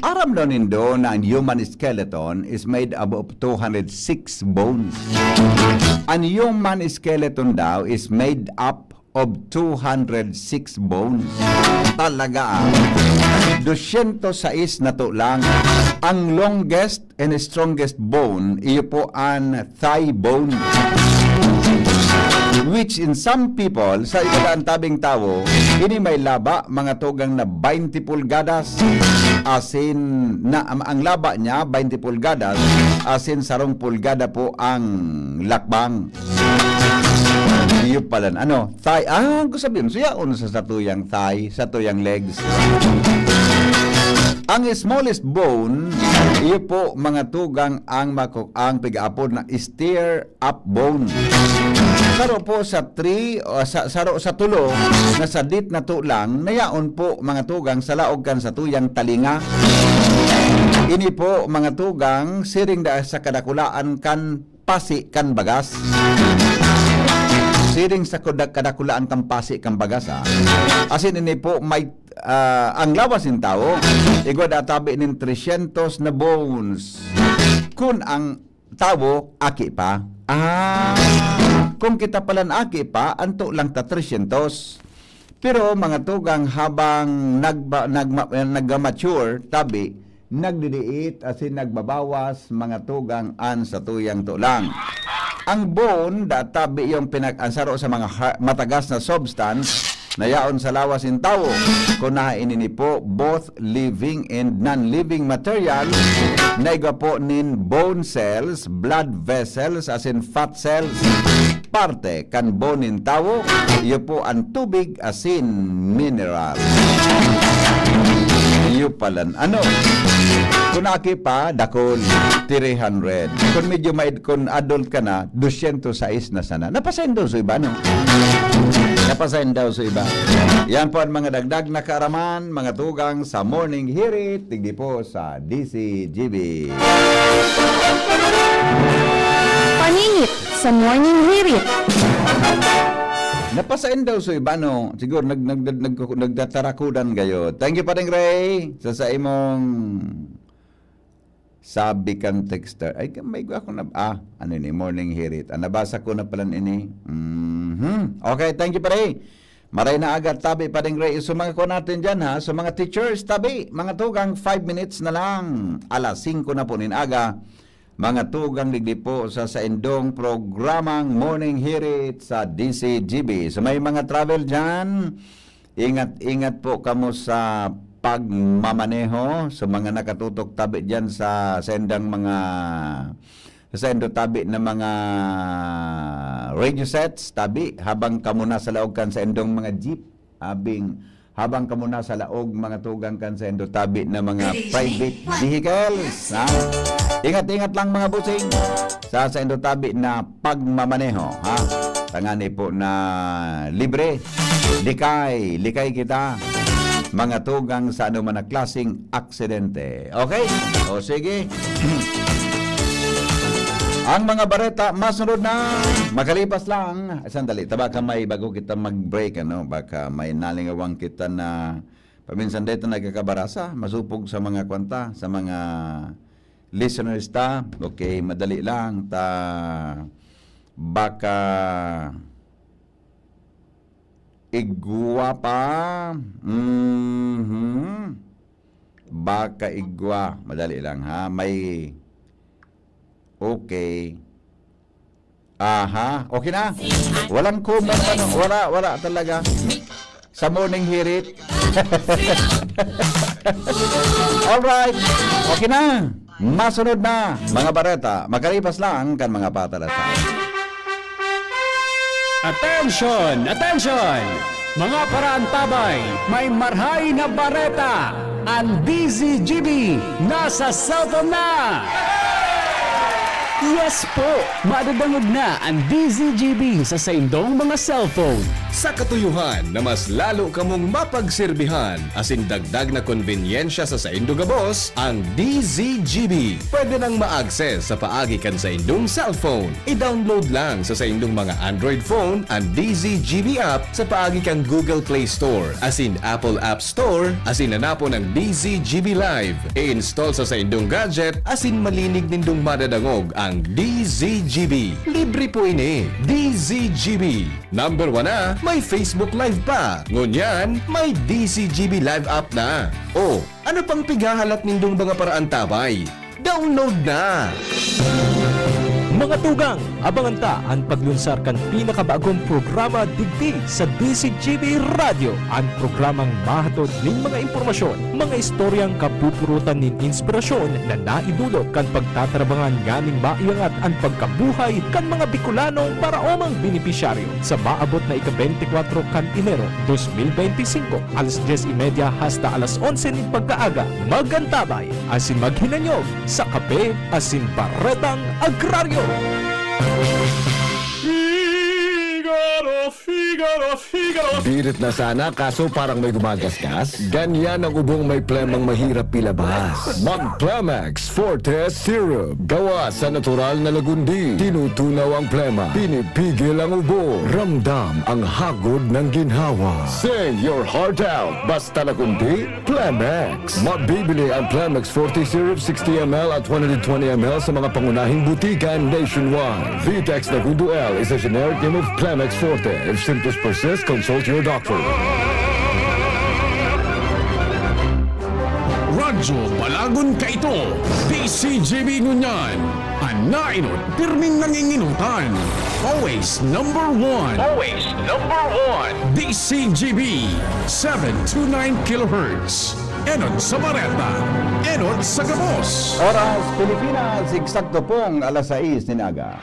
Aram na nindo na ang human skeleton is made up of 206 bones. Ang human skeleton daw is made up of 206 bones. Talaga 206 na to lang. Ang longest and strongest bone, iyo po ang thigh bone. Which in some people, sa ibaang tabing tao, ini may laba, mga tugang na 20 pulgadas, asin na ang laba niya 20 pulgadas, asin 10 pulgada po ang lakbang. Iyo pala, ano, thigh, ko sabihin, suya uno sa satuyang thigh, satuyang legs. Ang smallest bone, iyo po mga tugang ang pigaapod na steer up bone. Saro po sa 3 o saro sa tulo na sadit na tulang nayaon po mga tugang sa laog kan sa tuyang talinga. Ini po mga tugang siring da sa kadakulaan kan pasi kan bagas. Siring sa kadakulaan kan pasi kan bagas. Asin ini po may ang lawas ng tao igod atabi nin 300 na bones. Kun ang tao aki pa. Kung kita palan aki pa, anto lang ta 300. Pero mga tugang habang nag-mature, tabi, nagdidiit asin nagbabawas mga tugang an sa tuyang tulang. Ang bone, tabi yung pinag-ansaro sa mga matagas na substance, nayaon sa lawas in tao. Kunain ini po both living and non-living material naiga po nin bone cells, blood vessels as in fat cells. Parte kan bone in tao, iyo po ang tubig asin mineral. Iyo palan ano? Kung aki pa, dakol 300. Kung medyo kung adult ka na, 206 na sana. Napasayin daw sa iba, no? Napasayin daw sa iba. Yan po ang mga dagdag na kaaraman, mga tugang sa morning hirit, tigdi po sa DCGB. Paningit sa Morning Hirit. Napasain daw so iba, no? Siguro nagdatarakudan kayo. Thank you pa rin, Ray, sa imong sabi kan texter. Ay, may ako na, ano ni, morning hirit. Nabasa ko na pala ini. Okay, thank you pa rin. Maray na agad, tabi pa rin, Ray. So mga ko natin dyan, ha? So mga teachers, tabi. Mga tugang 5 minutes na lang. Alas 5 na po nin aga. Mga tugang ligdi po sa indong programang Morning Hirit sa DCGB. So may mga travel dyan, ingat po kamo sa pagmamaneho. So mga nakatutok tabi dyan sa sendang mga sa endo tabi na mga radio sets tabi habang kamo na sa laog kan sa endong mga jeep habang kamo na sa laog mga tugang kan sa endo tabi na mga private vehicles. Ingat-ingat lang mga busing sa endo tabi na pagmamaneho, ha? Tangani po na libre, likay kita mga tugang sa ano man na klaseng aksidente. Okay? O sige. Ang mga bareta masunod na, makalipas lang. Sandali, baka may bago kita mag-break, ano? Baka may nalingawang kita na paminsan dito nagkakabarasa, masupog sa mga kwanta, sa mga listeners ta. Okay, madali lang ta baka igwa pa. Baka igwa. Madali lang ha. May okay. Aha, okay na. Walang comment ano, wala talaga. Sa morning hirit. Alright, okay na. Masunod na, mga bareta. Makalipas lang kan mga patalasan. Attention! Attention! Mga paraantabay, may marhay na bareta. Ang DZGB nasa cellphone na! Yes po! Madadangog na ang DZGB sa saindong mga cellphone. Sa katuyuhan na mas lalo kamong mapagserbihan asin dagdag na konbinyensya sa saindo gabos, ang DZGB pwede nang ma-access sa paagi kan sa indong cellphone. I-download lang sa saindong mga Android phone ang DZGB app sa paagi kan Google Play Store asin Apple App Store asin nanapo ng DZGB Live. I-install sa saindong gadget asin malinig nindong madadangog ang DZGB. Libre po ini. DZGB. Number 1 na, may Facebook Live pa. Ngunyan, may DZGB Live app na. O, ano pang pigahalat nindong mga paraantabay? Download na! Mga tugang, abangan ta ang paglunsar kan pinakabagong programa digdi sa DZGB Radio. Ang programang mahatod ning mga impormasyon, mga istoryang kapupurutan nin inspirasyon na naidulot kan pagtatrabangan ganing maiangat ang pagkabuhay kan mga Bicolanong para omang benepisyaryo sa maabot na ika-24 kan Enero 2025 alas 10:30 hasta alas 11 nin pagkaaga. Magantabay asin maghinanyog sa kape asin baretang agraryo. Pirit na sana kaso parang may gumagasgas. Ganyan ang ubong may plemang mahirap pilabas. Mag-Plemex Forte Syrup. Gawa sa natural na lagundi. Tinutunaw ang plema. Pinipigil ang ubo. Ramdam ang hagod ng ginhawa. Sing your heart out. Basta lagundi, Plemex. Mabibili ang Plemex Forte Syrup 60 ml at 120 ml sa mga pangunahing butikan nationwide. Vitex Nagundo L is a generic name of Plemex Forte. If symptoms persist, consult your doctor. Radyo Balagon ka ito, DCGB Ngunyan. Ang nainot, pirming nanginginutan. Always number one. Always number one. DCGB, 729 kHz. Enot sa Bareta, Enot sa Gabos. Oras Pilipinas, eksakto pong alas 6 ninaga.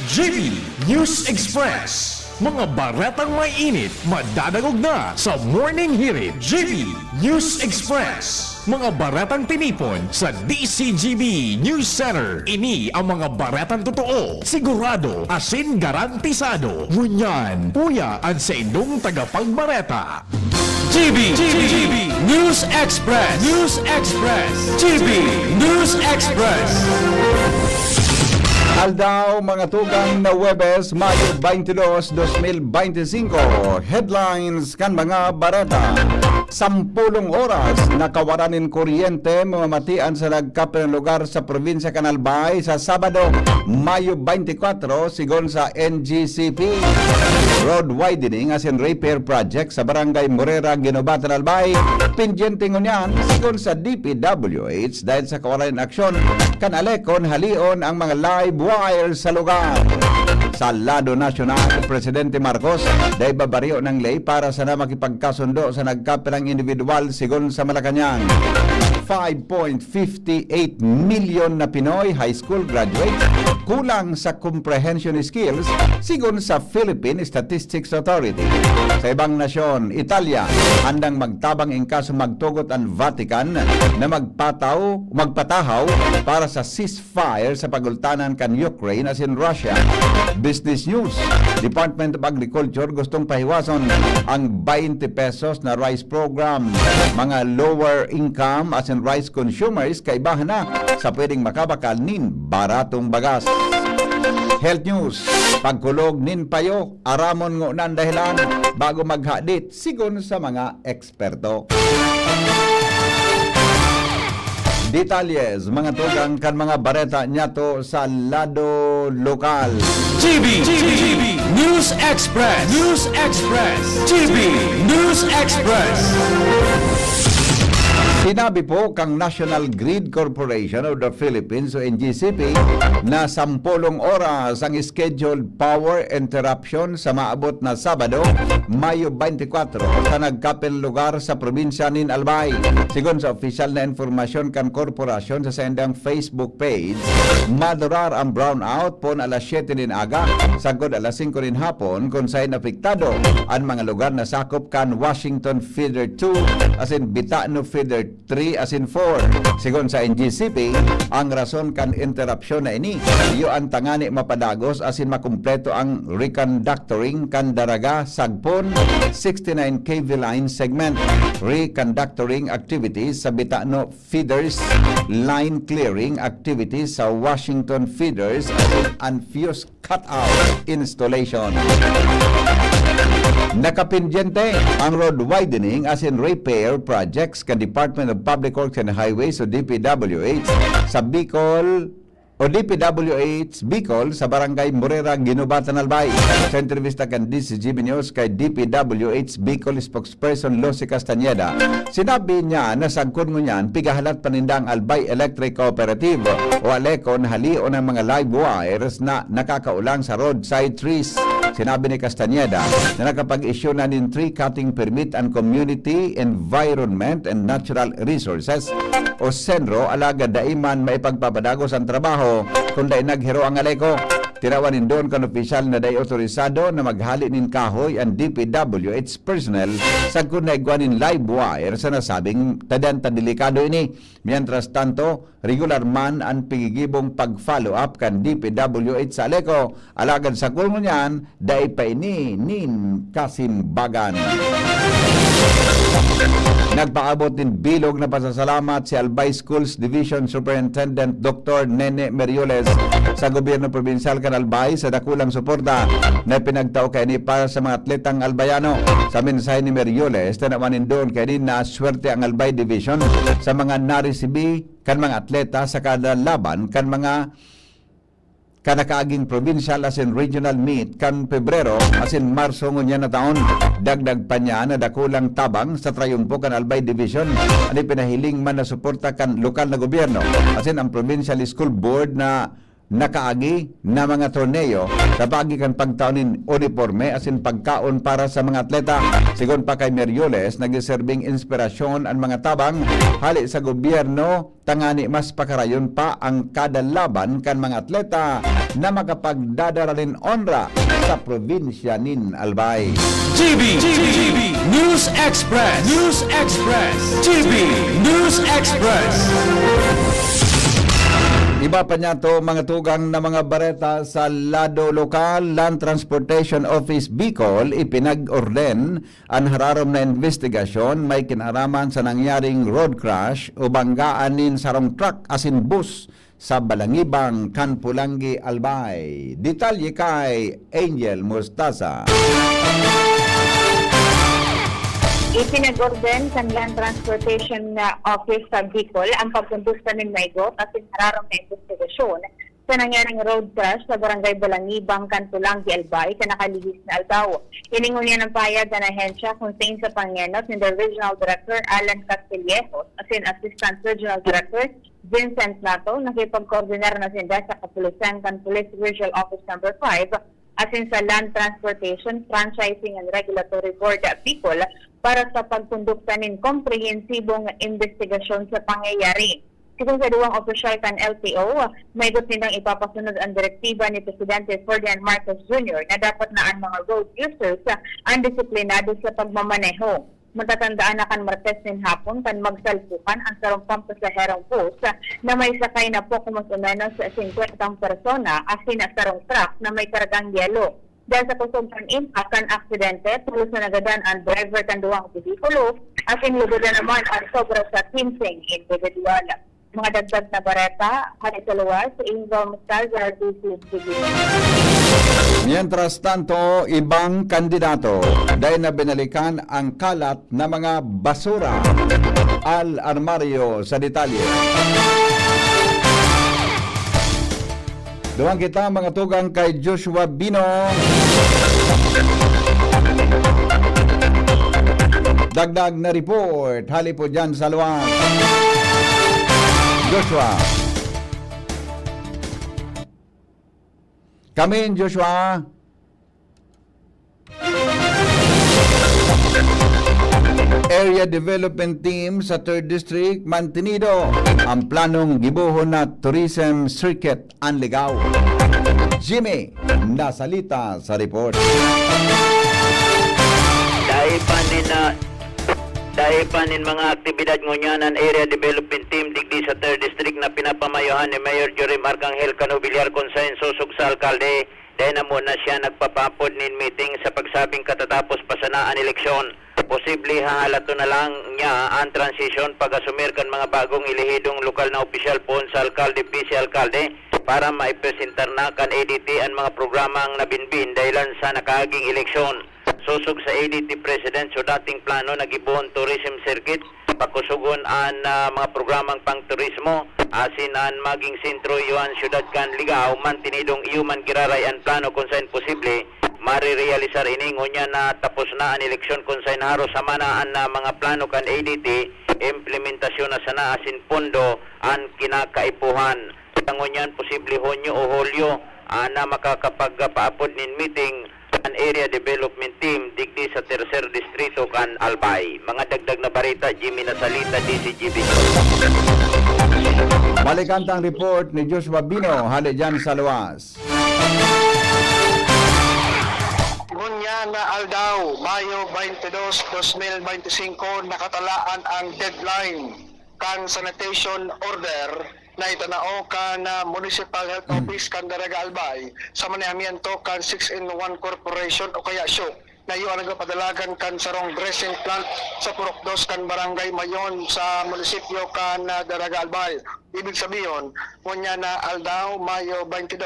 GB News Express. Mga baretang may init, madadagog na sa Morning Hirit. GB News Express. Mga baretang tinipon sa DCGB News Center. Ini ang mga baretang totoo, sigurado, asin garantisado. Ngunyan, puya ang sa indong tagapagbareta. GB News Express. News Express. GB News Express. Aldaw mga tugang na Webes, Mayo 22, 2025. Headlines kan mga bareta. 10 oras nakawaranin kuryente mamamatian sa nagkapil lugar sa probinsya Canalbay sa Sabado, Mayo 24 sigon sa NGCP. Road widening as in repair project sa Barangay Morera, Ginobatan, Albay. Pindyente ngunyan sigon sa DPWH dahil sa kawalan aksyon kan alekon halion ang mga live wires sa lugar. Sa lado nasyonal, Presidente Marcos dahil babaryo ng ley para sana makipagkasundo sa nagkapilang individual sigon sa Malacanang. 5.58 million na Pinoy high school graduate kulang sa comprehension skills sigon sa Philippine Statistics Authority. Sa ibang nasyon, Italia, handang magtabang in kaso magtugot ang Vatican na magpatahaw para sa ceasefire sa pagultanan kan Ukraine as in Russia. Business News, Department of Agriculture gustong pahiwason ang 20 pesos na rice program. Mga lower income as in rice consumers kaibahan na sa pwedeng makabakal nin baratong bagas. Health News, pagkulog nin payo, aramon ngo nan dahilan bago maghadit sigon sa mga eksperto. Detalyes, mga tugang kan mga bareta niya to sa lado lokal. GB News Express. GB News Express. Sinabi po kang National Grid Corporation of the Philippines o NGCP na 10 oras ang scheduled power interruption sa maabot na Sabado, Mayo 24 sa nagkapil lugar sa probinsya nin Albay. Sigon sa opisyal na informasyon kan korporasyon sa sendang Facebook page, madurar ang brownout pon alas 7 din aga, sagod alas 5 din hapon kung saan apektado ang mga lugar na sakop kan Washington Feeder 2 as in Bitano Feeder 3 as in 4. Sigon sa NGCP, ang rason kan interruption na ini, iyo ang tangani mapadagos as in makumpleto ang reconductoring kan Daraga Sagpon 69 kV line segment, reconductoring activities sa Bitano Feeders, line clearing activities sa Washington Feeders, and fuse cutout installation. Nakapindyente ang road widening as in repair projects kan Department of Public Works and Highways o DPWH sa Bicol o DPWH Bicol sa Barangay Morera, Ginubatan, Albay. Sa entrevista kan DCGB News kay DPWH Bicol spokesperson Lucy Castañeda, sinabi niya na sagkon mo niyan pigahalat panindang Albay Electric Cooperative o ALECO na halio ng mga live wires na nakakaulang sa roadside trees. Sinabi ni Castañeda na nakapag-issue na ng tree cutting permit and Community Environment and Natural Resources o SENRO alaga daiman maipagpapadagos ang trabaho kung dai naghiro ang ALECO. Tirawanin doon kan opisyal na day otorisado na maghali nin kahoy ang DPWH personnel sa kung naigwanin live wire sa nasabing tadanta delikado ini. Mientras tanto, regular man ang pigigibong pag-follow up kan DPWH sa ALECO. Alagad sa kulmo niyan, day pa ini nin kasimbagan. Nagpaabot din bilog na pasasalamat si Albay Schools Division Superintendent Dr. Nene Merioles sa gobyerno probinsyal kan Albay sa dakulang suporta na pinagtao kay ni para sa mga atletang albayano. Sa mensahe ni Merioles, tanawanin doon kay ni na swerte ang Albay Division sa mga narisibi kan mga atleta sa kada laban kan mga kanakaaging provincial as in regional meet kan Pebrero as in Marso ngunya na taon. Dagdag pa niya na dakulang tabang sa trayumpo kan Albay Division ani pinahiling man na suporta kan lokal na gobyerno as in ang provincial school board na nakaagi na mga torneo sa pagi kan pagtaunin uniforme as in pagkaon para sa mga atleta. Sigon pa kay Merioles, nag-serving inspirasyon ang mga tabang hali sa gobyerno tangani mas pakarayon pa ang kada laban kan mga atleta na makapagdadara rin onra sa probinsya nin Albay. GB News Express. GB News Express. Iba pa niya to mga tugang na mga bareta sa lado lokal. Land Transportation Office Bicol ipinag-orden ang hararom na investigasyon may kinaraman sa nangyaring road crash o banggaan nin sarong truck asin bus sa Balangibang, Kanpulangi, Albay. Detalye kay Angel Mostaza. Ipinag-orden sa Land Transportation Office sa Bicol ang pagpundusta ng Maygot at sinararong na investigasyon sa nangyaring road crash sa Barangay Balangibang, Kanpulangi, Albay sa nakalihis na aldaw. Iningon niya ng payag na ahensya kung saan sa pangyanot ni the Regional Director Alan Castillejos as in Assistant Regional Director Vincent Nato, nakipag-coordinar na sinda sa Kapulisan Police Regional Office No. 5 asin sa Land Transportation, Franchising and Regulatory Board Bicol para sa pagkondukta ng komprehensibong investigasyon sa pangyayari. Sigon sa duwang opisyal kan LTO, may gut nilang ipapasunod ang direktiba ni Presidente Ferdinand Marcos Jr. na dapat na ang mga road users ang disiplinado sa pagmamaneho. Matatandaan na kan Martes nin hapon kan magsalpukan ang sarong pampasaherong bus na may sakay na po kumas o menos 50 persona asin na sarong truck na may kargang yelo. Dahil sa kusumpan impact kan aksidente, tulos na nagadan ang driver kan duwang vehikulo asin lugodan naman ang sobra sa tinsing individual. Mga dagdag na bareta, hali sa luwas, sa Ingo Mustalgar, DCGB. Mientras tanto, ibang kandidato dahil na binalikan ang kalat na mga basura al armaryo sa detalye. Duwang kita mga tugang kay Joshua Bino. Dagdag na report, hali po dyan sa luwan. Joshua. Come in, Joshua. Area Development Team sa 3rd District, Mantinido. Ang planong gibuhon na Tourism Circuit ang ligaw. Jimmy, nasalita sa report. Dahil panin mga aktibidad ngunyanan Area Development Team digdi sa 3rd District na pinapamayohan ni Mayor Jorim Arcangel Cano Villar Consain susog sa alkalde. Dahil na muna siya nagpapapod nin meeting sa pagsabing katatapos pasanaan eleksyon. Posible hahalato na lang niya ang transition pag-asumir kan mga bagong ilihidong lokal na opisyal po sa alkalde, vice alkalde para maipresentar na kan ADT ang mga programang nabinbin dahilan sa nakaaging eleksyon. Susog sa ADT President so dating plano nagibuhon tourism circuit pakusugon ang mga programang pang-turismo asin ang maging sentro yuan syudad kan ligaw mantinidong iuman giraray ang plano kung saan posible marirealisar ini ngunya na tapos na ang eleksyon kung saan haro sama na ang mga plano kan ADT implementasyon na sana asin pondo ang kinakaipuhan. Tangunyan posible Hunyo o Hulyo na makakapagpaapod nin meeting ang Area Development Team digdi sa 3rd Distrito kan Albay. Mga dagdag na barita, Jimmy Nasalita, DCGB. Balikan tang report ni Joshua Bino, hali dyan sa luwas. Ngunya na aldaw, Mayo 22, 2025, nakatalaan ang deadline kan sanitation order na itanao kan Municipal Health Office kan Daraga Albay sa manihamiento kan 6-in-1 Corporation o kaya SHOC na iyo ang nagpadalagan kan sarong dressing plant sa Purok 2 kan Barangay Mayon sa munisipyo kan Daraga Albay. Ibig sabihin, ngunya na aldaw, Mayo 22,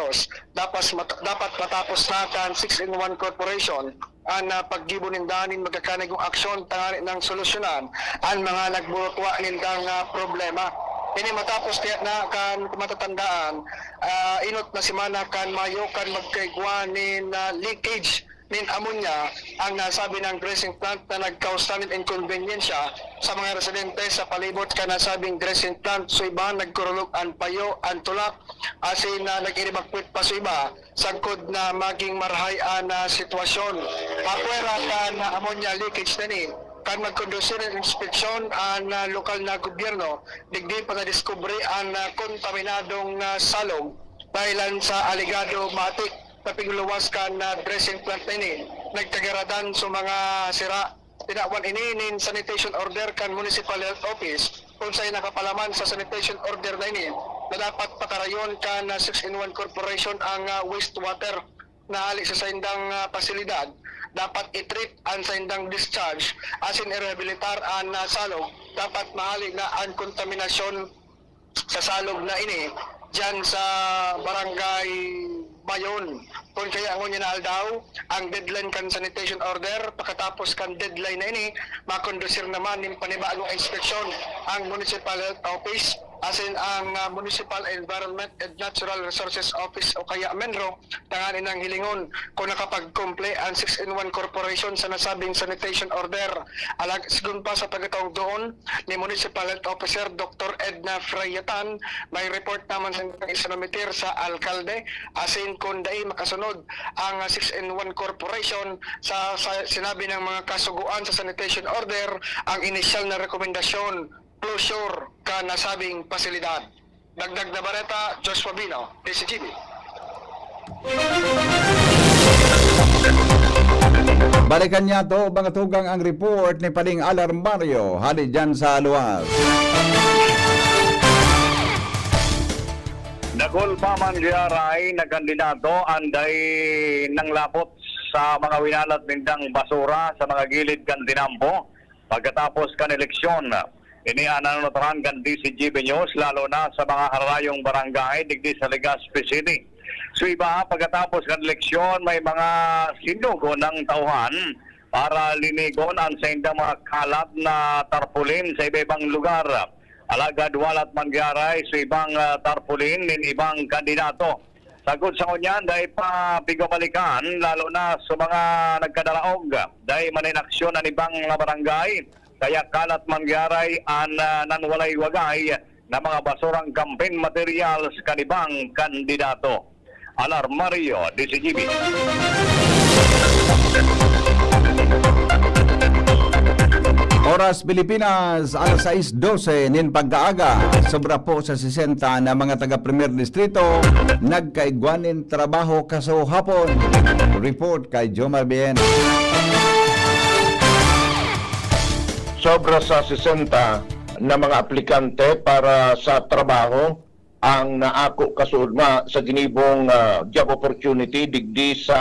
dapat matapos na kan 6-in-1 Corporation ang paggibunin danin magkakanigong aksyon tangani ng solusyonan ang mga nagburutwa nindang problema. Ini matapos kaya na kan matatandaan, inot na simana kan Mayo kan magkaigwanin leakage nin ammonia ang nasabi ng dressing plant na nagkausan ng inconveniensya sa mga residente sa palibot ka nasabing dressing plant so iba nagkurulog ang payo, ang tulak asin na nag-iribakwit pa so iba sangkod na maging marhayan na sitwasyon. Akwera ka na ammonia leakage na ni kan magkondusyon ng inspeksyon ang lokal na gobyerno digdi pa na-discovery ang kontaminadong salog dahilan sa aligado matik na pigluwas kan dressing plant na ini nagkagaradan sa mga sira tinawan ininin sanitation order kan Municipal Health Office kung sa'y nakapalaman sa sanitation order na ini na dapat pakarayon kan 6-in-1 Corporation ang wastewater na hali sa saindang pasilidad dapat i-treat ang saindang discharge asin i-rehabilitar ang salog dapat mahali na ang kontaminasyon sa salog na ini dyan sa barangay Mayon. Kung kaya ang ngunya na aldaw, ang deadline kan sanitation order, pagkatapos kan deadline na ini, makondusir naman ng panibagong inspeksyon ang Municipal Health Office asin ang Municipal Environment and Natural Resources Office o kaya MENRO tanganin ng hilingon kung nakapag-comply ang 6-in-1 Corporation sa nasabing sanitation order. Sigun pa sa pagkataong doon ni Municipal Health Officer Dr. Edna Frayatan, may report naman sa isanometer sa alkalde asin kung dai makasunod ang 6-in-1 Corporation sa sinabi ng mga kasuguan sa sanitation order ang inisyal na rekomendasyon closure ka nasabing pasilidad. Dagdag na bareta, Joshua Bino, DCGB. Balikan niya to, mga tugang ang report ni Paling Alarmario, hali dyan sa luwas. Dagol pa man diaray na kandidato anday nang lapot sa mga winalat nindang basura sa mga gilid kan Dinampo pagkatapos kan eleksyon. Ini nanonotahan kan DCGB News, lalo na sa mga harayong barangay digdi sa Legazpi City. So iba, pagkatapos ng eleksyon, may mga sinugo ng tauhan para linigon ang sa indang mga kalat na tarpaulin sa iba-ibang lugar. Alagad walat mangyaray sa ibang tarpaulin ng ibang kandidato. Sagot sa kunyan, dahil pa pigabalikan, lalo na sa mga nagkadalaog, dahil maninaksyon ang ibang barangay, kaya kalat mangyaray ang nanwalay wagay na mga basurang campaign materials kanibang kandidato. Alar Mario, DCGB. Oras Pilipinas, alas 6:12 nin pagkaaga. Sobra po sa 60 na mga taga-Premier Distrito nagkaigwanin trabaho kaso hapon. Report kay Jomar Bien. Sobra sa 60 na mga aplikante para sa trabaho ang naako kasudma sa ginibong job opportunity digdi sa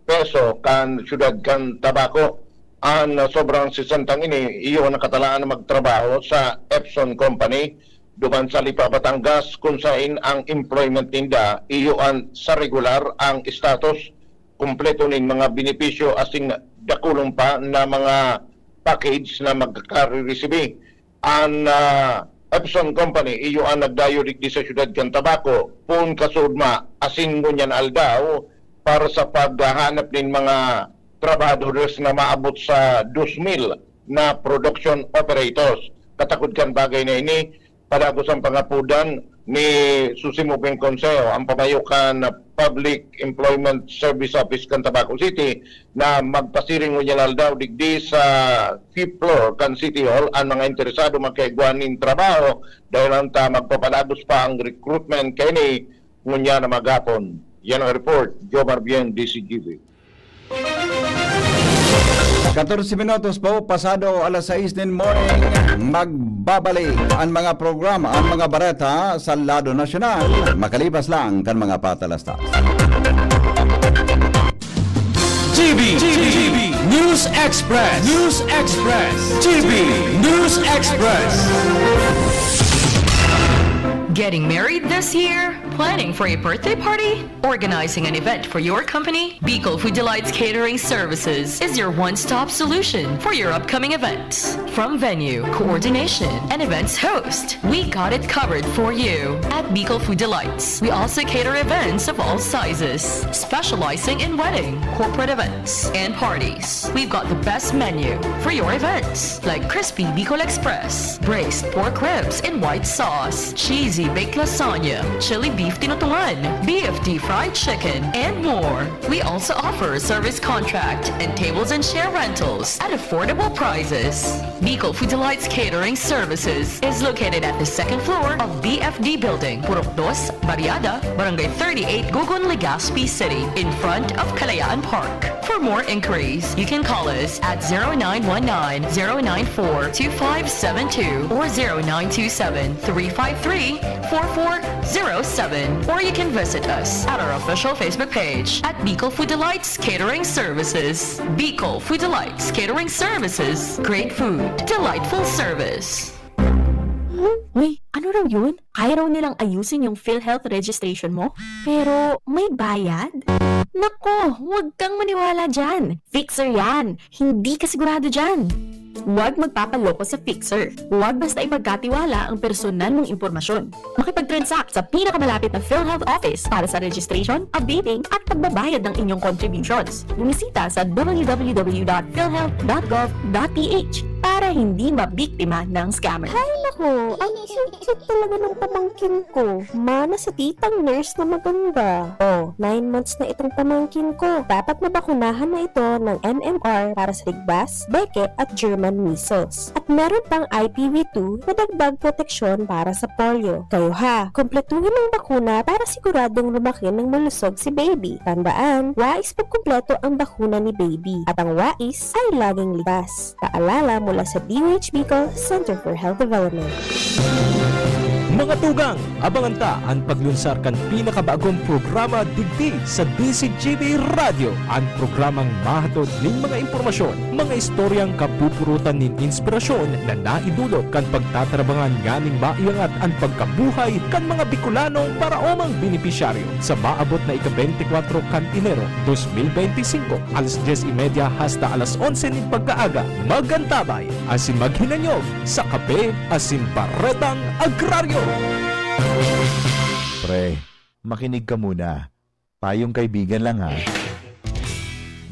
Peso kan syudad kan Tabaco. Ang sobrang 60 ini iyo nakatalaan na magtrabaho sa Epson Company duman sa Lipa, Batangas kung saan ang employment ninda iyo ang sa regular ang status kumpleto ning mga benepisyo asing dakulong pa na mga package na magkaka-receive. Ang Epson Company iyo ang nagdayo digdi sa syudad kan Tabaco pun kasudma asing ngunyan aldaw para sa paghahanap nin mga trabahadores na maabot sa 2,000 na production operators. Katakod kan bagay na ini, padagos ang pangapudan ni Susimo Beng Consejo, ang pamayukan na Public Employment Service Office kan Tabaco City, na magpasiring ngunyan daw digdi sa 5th floor kan City Hall ang mga interesado magkaigwanin trabaho dahil ang magpapadagos pa ang recruitment kay ni ngunyan na magapon. Yan ang report, Jomar Bien, DCGB. 14 minutos po, pasado alas 6 din morning, magbabalik ang mga programa, ang mga bareta sa lado nasyonal, makalipas lang kan mga patalastas. GB News Express. GB News Express. Getting married this year? Planning for a birthday party? Organizing an event for your company? Bicol Food Delights Catering Services is your one-stop solution for your upcoming events. From venue, coordination, and events host, we got it covered for you. At Bicol Food Delights, we also cater events of all sizes, specializing in wedding, corporate events, and parties. We've got the best menu for your events, like crispy Bicol Express, braised pork ribs in white sauce, cheesy baked lasagna, chili beef tinutungan, BFD fried chicken, and more. We also offer service contract and tables and chair rentals at affordable prices. Bicol Food Delights Catering Services is located at the 2nd floor of BFD Building, Purok 2, Barriada, Barangay 38, Gugun, Legazpi City, in front of Kalayaan Park. For more inquiries, you can call us at 0919-094-2572 or 0927-353-4407, or you can visit us at our official Facebook page at Bicol Food Delights Catering Services. Bicol Food Delights Catering Services. Great food, delightful service. Uy, ano raw yun? Kaya raw nilang ayusin yung PhilHealth registration mo? Pero may bayad? Nako, huwag kang maniwala dyan. Fixer yan. Hindi ka sigurado dyan. Huwag magpapaloko sa Fixer. Huwag basta ipagkatiwala ang personal mong impormasyon. Makipag-transact sa pinakamalapit na PhilHealth office para sa registration, updating, at pagbabayad ng inyong contributions. Bumisita sa www.philhealth.gov.ph para hindi mabiktima ng scammer. Ay nako, ang cute talaga ng pamangkin ko. Mana sa titang nurse na maganda. 9 months na itong pamangkin ko. Dapat mabakunahan na ito ng MMR para sa ligbas, beke at German measles. At meron pang IPV2 na dagdag proteksyon para sa polio. Kayo ha, kompletuhin ang bakuna para siguradong lumaki ng malusog si baby. Tandaan, wais pag kumpleto ang bakuna ni baby. At ang wais ay laging ligas. Paalala mula sa DOH Bicol Center for Health Development. Mga tugang, abangan ta ang paglunsar kan pinakabagong programa digdi sa DCGB Radio. Ang programang mahatod ning mga impormasyon, mga istoryang kapupurutan nin inspirasyon na naidulot kan pagtatrabangan ganing maiangat ang pagkabuhay kan mga Bicolanong para omang benepisyaryo sa maabot na ika-24 kan Enero 2025 alas 10:30 hasta alas 11 ning pagkaaga. Magantabay asin maghinanyog sa kape asin baretang agraryo. Pre, makinig ka muna. Payong kaibigan lang ha.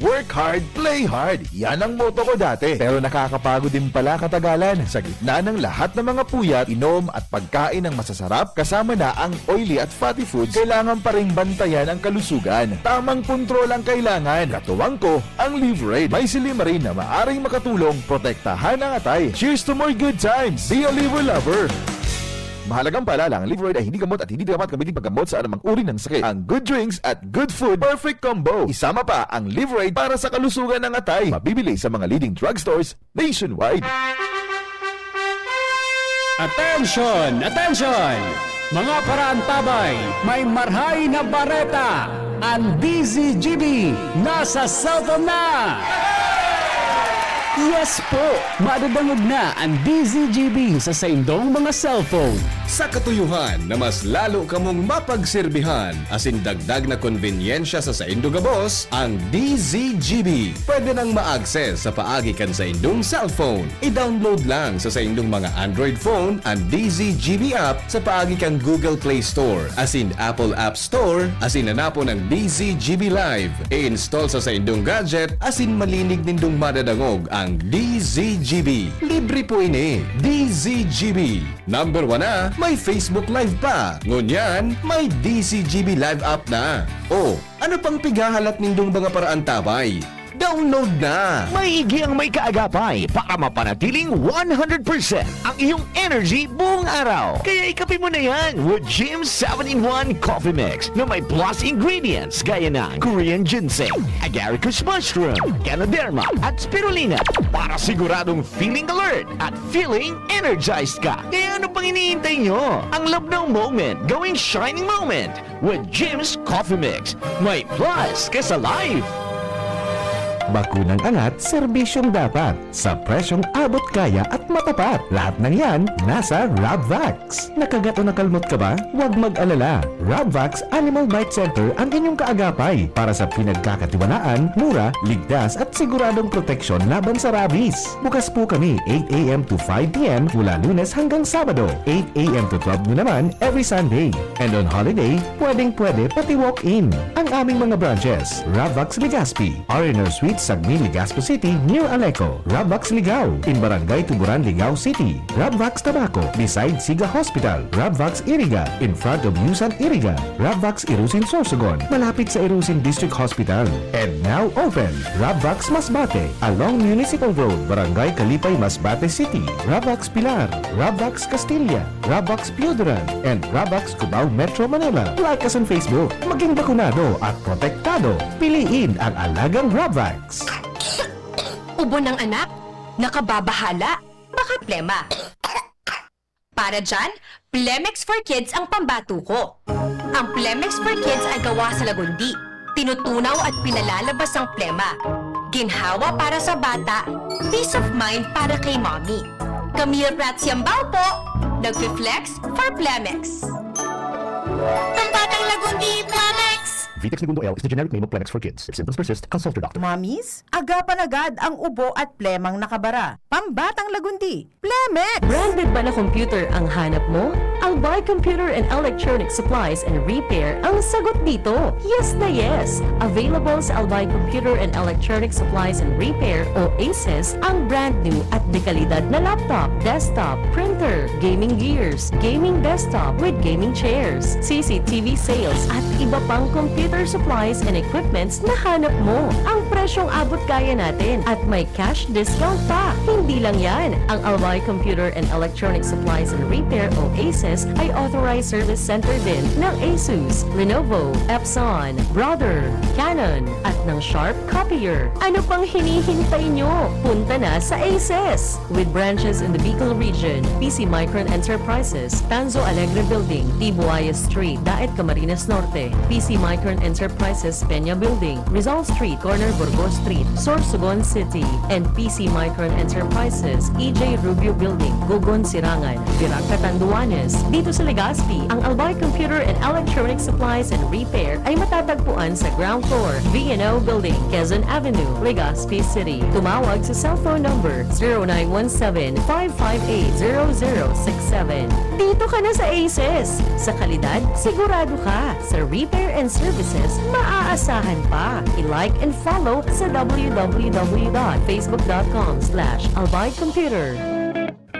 Work hard, play hard. Yan ang motto ko dati. Pero nakakapagod din pala katagalan. Sa gitna ng lahat ng mga puyat, inom at pagkain ng masasarap, kasama na ang oily at fatty foods, kailangan pa ring bantayan ang kalusugan. Tamang kontrol ang kailangan. Katuwang ko, ang Live May silimarin na maaring makatulong, protektahan ang atay. Cheers to more good times. Be a liver lover. Mahalagang paalala, ang Liveroid ay hindi gamot at hindi dapat gamitin paggamot sa anumang uri ng sakit. Ang good drinks at good food, perfect combo. Isama pa ang Liveroid para sa kalusugan ng atay. Mabibili sa mga leading drugstores nationwide. Attention! Attention! Mga paraantabay, may marhay na bareta! Ang DZGB nasa cellphone na! Yes po! Madadangog na ang DZGB sa saindong mga cellphone. Sa katuyuhan na mas lalo kamong mapagserbihan asin dagdag na konbenyensya sa saindong gabos, ang DZGB pwede nang ma-access sa paagi kan sa indong cellphone. I-download lang sa saindong mga Android phone ang DZGB app sa paagi kan Google Play Store asin Apple App Store asin nanapo ng DZGB Live. I-install sa saindong gadget asin malinig nindong madadangog ang DZGB. Libre po ini. DZGB. Number 1 na, may Facebook Live pa. Ngunyan, may DZGB Live app na. O, ano pang pigahalat nindong mga paraantabay? Download na! Maigi ang may kaagapay para mapanatiling 100% ang iyong energy buong araw. Kaya ikapin mo na yan with Jim's 7-in-1 Coffee Mix na may plus ingredients gaya ng Korean ginseng, agaricus mushroom, Ganoderma at spirulina para siguradong feeling alert at feeling energized ka. Kaya ano pang iniintay nyo? Ang labnaw moment gawing shining moment with Jim's Coffee Mix. May plus ka sa life. Bakunang angat, serbisyong dapat. Sa presyong abot kaya at matapat. Lahat ng yan, nasa Rabvax. Nakagat o nakalmot ka ba? Huwag mag-alala. Rabvax Animal Bite Center ang inyong kaagapay para sa pinagkakatiwanaan, mura, ligtas at siguradong proteksyon laban sa rabies. Bukas po kami 8 a.m. to 5 p.m. mula Lunes hanggang Sabado. 8 a.m. to 12 noon naman every Sunday. And on holiday, pwedeng-pwede pati walk-in. Ang aming mga branches, Rabvax Legazpi, R&R Suite Sagmi, Legazpo City, near Aleco. Rabvax Ligao, in Barangay Tuburan, Ligao City. Rabvax Tabaco, beside Siga Hospital. Rabvax Iriga, in front of Yusan Iriga. Rabvax Irusin Sorsogon, malapit sa Irusin District Hospital. And now open, Rabvax Masbate, along Municipal Road, Barangay Kalipay, Masbate City. Rabvax Pilar, Rabvax Castilla, Rabvax Pioduran, and Rabvax Cubao Metro Manila. Like us on Facebook, maging bakunado at protektado. Piliin ang alagang Rabvax. Ubo ng anak? Nakababahala? Baka plema. Para dyan, Plemex for Kids ang pambato ko. Ang Plemex for Kids ay gawa sa lagundi. Tinutunaw at pinalalabas ang plema. Ginhawa para sa bata, peace of mind para kay mommy. Camille Prats Yambao po, nag-flex for Plemex. Pambatang lagundi, Plemex! Vitex Segundo L is the generic name of Plemex for kids. If symptoms persist, consult your doctor. Mommies, agapan agad ang ubo at plemang nakabara. Pambatang lagundi, Plemex! Branded ba na computer ang hanap mo? Albay Computer and Electronic Supplies and Repair ang sagot dito. Yes na yes! Available sa Albay Computer and Electronic Supplies and Repair o ACES ang brand new at dekalidad na laptop, desktop, printer, gaming gears, gaming desktop with gaming chairs, CCTV sales at iba pang computer supplies and equipments na hanap mo. Ang presyong abot kaya natin at may cash discount pa. Hindi lang yan. Ang Albay Computer and Electronic Supplies and Repair o ACES Services ay authorized service center din ng ASUS, Lenovo, Epson, Brother, Canon at ng Sharp Copier. Ano pang hinihintay nyo? Punta na sa ASUS! With branches in the Bicol region, PC Micron Enterprises, Tanzo Alegre Building, Tibuaya Street, Daet Camarines Norte, PC Micron Enterprises, Peña Building, Rizal Street, Corner Burgos Street, Sorsogon City, and PC Micron Enterprises, EJ Rubio Building, Gugon Sirangan, Virac Catanduanes. Dito sa Legazpi, ang Albay Computer and Electronic Supplies and Repair ay matatagpuan sa ground floor, VNO Building, Quezon Avenue, Legazpi City. Tumawag sa cellphone number 0917-558-0067. Dito ka na sa ACES. Sa kalidad, sigurado ka. Sa repair and services, maaasahan pa. I-like and follow sa www.facebook.com/albaycomputer.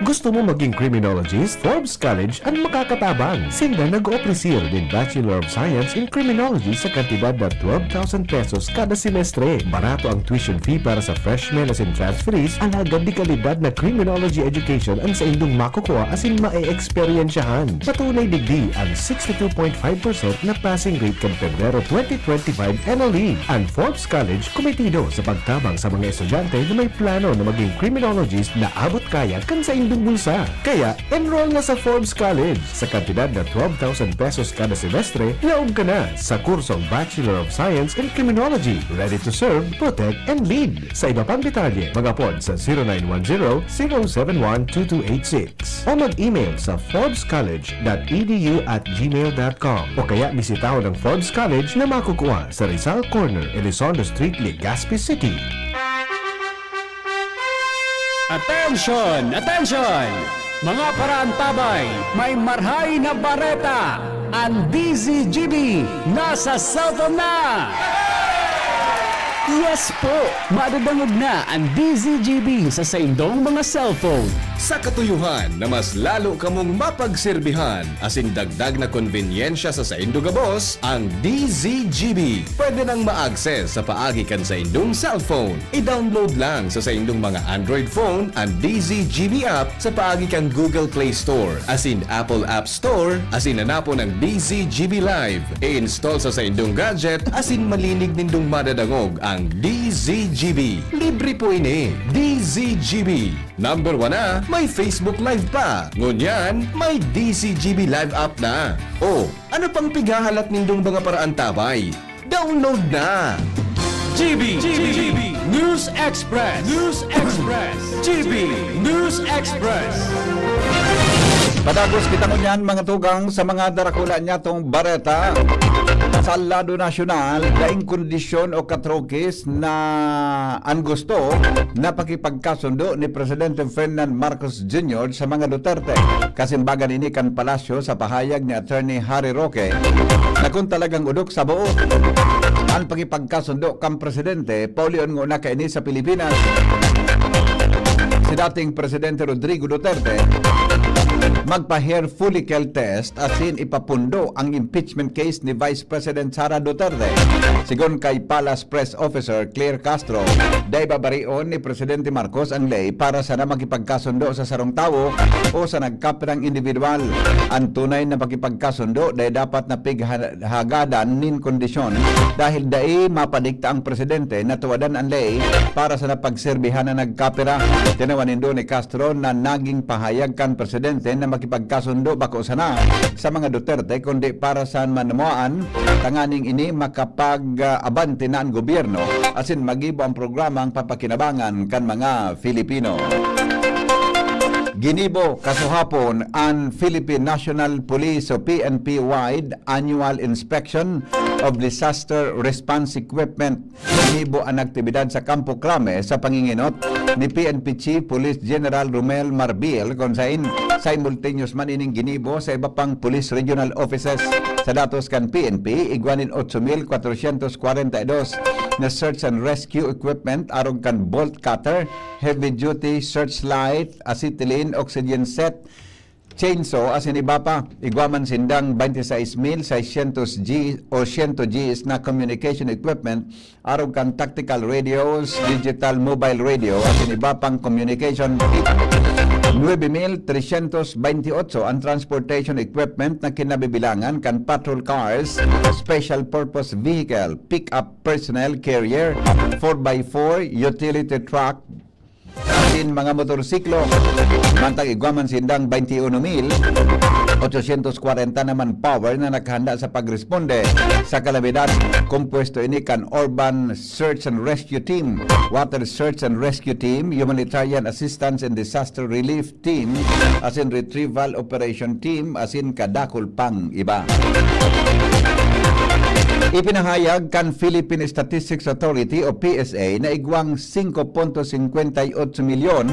Gusto mo maging criminologist? Forbes College ang makakatabang. Sila nag-opresir din Bachelor of Science in Criminology sa kantidad na 12,000 pesos kada semestre. Barato ang tuition fee para sa freshmen as in transferees. Alagad di kalidad na criminology education ang sa indong makukuha as in mae-experiensyahan. Patunay digdi ang 62.5% na passing rate kan Pebrero 2025 NLE. Ang Forbes College kumitido sa pagtabang sa mga estudyante na may plano na maging criminologist na abot kaya kan sa indong bulsa. Kaya, enroll na sa Forbes College. Sa kantidad na 12,000 pesos kada semestre, laog ka na sa kursong Bachelor of Science in Criminology. Ready to serve, protect, and lead. Sa iba pang detalye, mag-apod sa 0910-071-2286 o mag-email sa forbescollege.edu@gmail.com o kaya bisitaho ng Forbes College na makukuha sa Rizal Corner, Elizondo Street, Legazpi City. Attention! Attention! Mga paraantabay, may marhay na bareta! Ang DZGB nasa cellphone na! Yes po! Madadangog na ang DZGB sa saindong mga cellphone. Sa katuyuhan na mas lalo kamong mapagserbihan asin dagdag na konbinyensya sa saindo gabos, ang DZGB pwede nang ma-access sa paagi kan sa indong cellphone. I-download lang sa saindong mga Android phone ang DZGB app sa paagi kan Google Play Store asin Apple App Store asin hanapo ng DZGB Live. I-install sa saindong gadget asin malinig nindong madadangog ang DZGB. Libre po ini. DZGB. Number 1 na, may Facebook Live pa. Ngunyan, may DZGB Live app na. O, ano pang pigahalat nindong mga paraan tabay? Download na! GB News Express GB News Express. Padagos kita ngunyan mga tugang sa mga darakula niya tong bareta sa lado nasyonal daing kondisyon o katrokis na ang gusto na pakipagkasundo ni Presidente Ferdinand Marcos Jr. sa mga Duterte. Kasimbagan ini kan palasyo sa pahayag ni Attorney Harry Roque na kung talagang udok sa buo ang pakipagkasundo kang Presidente, paulion nga na kaini sa Pilipinas si dating Presidente Rodrigo Duterte magpa-hair follicle test asin ipapundo ang impeachment case ni Vice President Sara Duterte. Sigon kay Palace Press Officer Claire Castro, day babarion ni Presidente Marcos ang lay para sana makipagkasundo sa sarong tawo o sa nagkapirang individual. Ang tunay na pakipagkasundo day dapat na pighagadan nin kondisyon dahil day mapadikta ang Presidente na tuwadan ang lay para sa napagserbihan na nagkapira. Tinawanin do ni Castro na naging pahayag kan Presidente na makipagkasundo bako sana sa mga Duterte kundi para sa manumaan tanganing ini makapag-abante na ang gobyerno asin magibo ang programang papakinabangan kan mga Filipino. Ginibo kasuhapon ang Philippine National Police o PNP-wide Annual Inspection of Disaster Response Equipment. Ginibo ang aktibidad sa Campo Crame sa panginginot ni PNP Chief Police General Romel Marbil kung sain simultaneous man ining ginibo sa iba pang police regional offices. Sa datos kan PNP, igwanin 8,442 na search and rescue equipment arog kan bolt cutter, heavy duty searchlight, acetylene, oxygen set, chainsaw asin iba pa. Igwaman sindang 26,600 G o 100 Gs na communication equipment arog kan tactical radios, digital mobile radio asin iba pang communication kit. 9,328 ang transportation equipment na kinabibilangan kan patrol cars, special purpose vehicle, pick-up personnel carrier, 4x4, utility truck, asin mga motorsiklo. Mantang igwaman sindang 21,840 naman power na naghanda sa pagresponde sa kalamidad. Kompuesto ini kan Urban Search and Rescue Team, Water Search and Rescue Team, Humanitarian Assistance and Disaster Relief Team, asin Retrieval Operation Team, asin kadakol pang iba. Ipinahayag kan Philippine Statistics Authority o PSA na igwang 5.58 milyon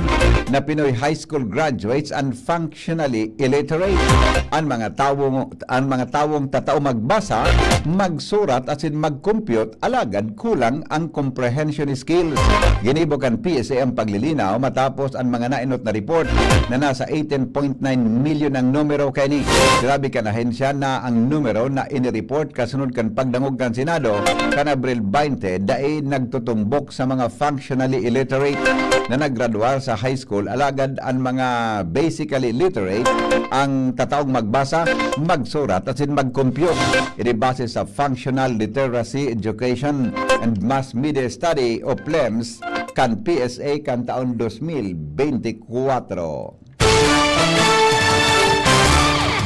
na Pinoy high school graduates and functionally illiterate. Ang mga tawong tatao magbasa, magsurat at mag-compute alagad kulang ang comprehension skills. Ginibo kan PSA ang paglilinaw matapos ang mga nainot na report na nasa 18.9 milyon ang numero kani. Grabe kan ahensya na ang numero na inireport kasunod kan pagdangog kan Senado kan Abril 20 dahil nagtutumbok sa mga functionally illiterate na naggraduar sa high school alagad ang mga basically literate ang tataong magbasa, magsurat at mag-compute. Iti base sa Functional Literacy Education and Mass Media Study o PLEMS kan PSA kan taon 2024.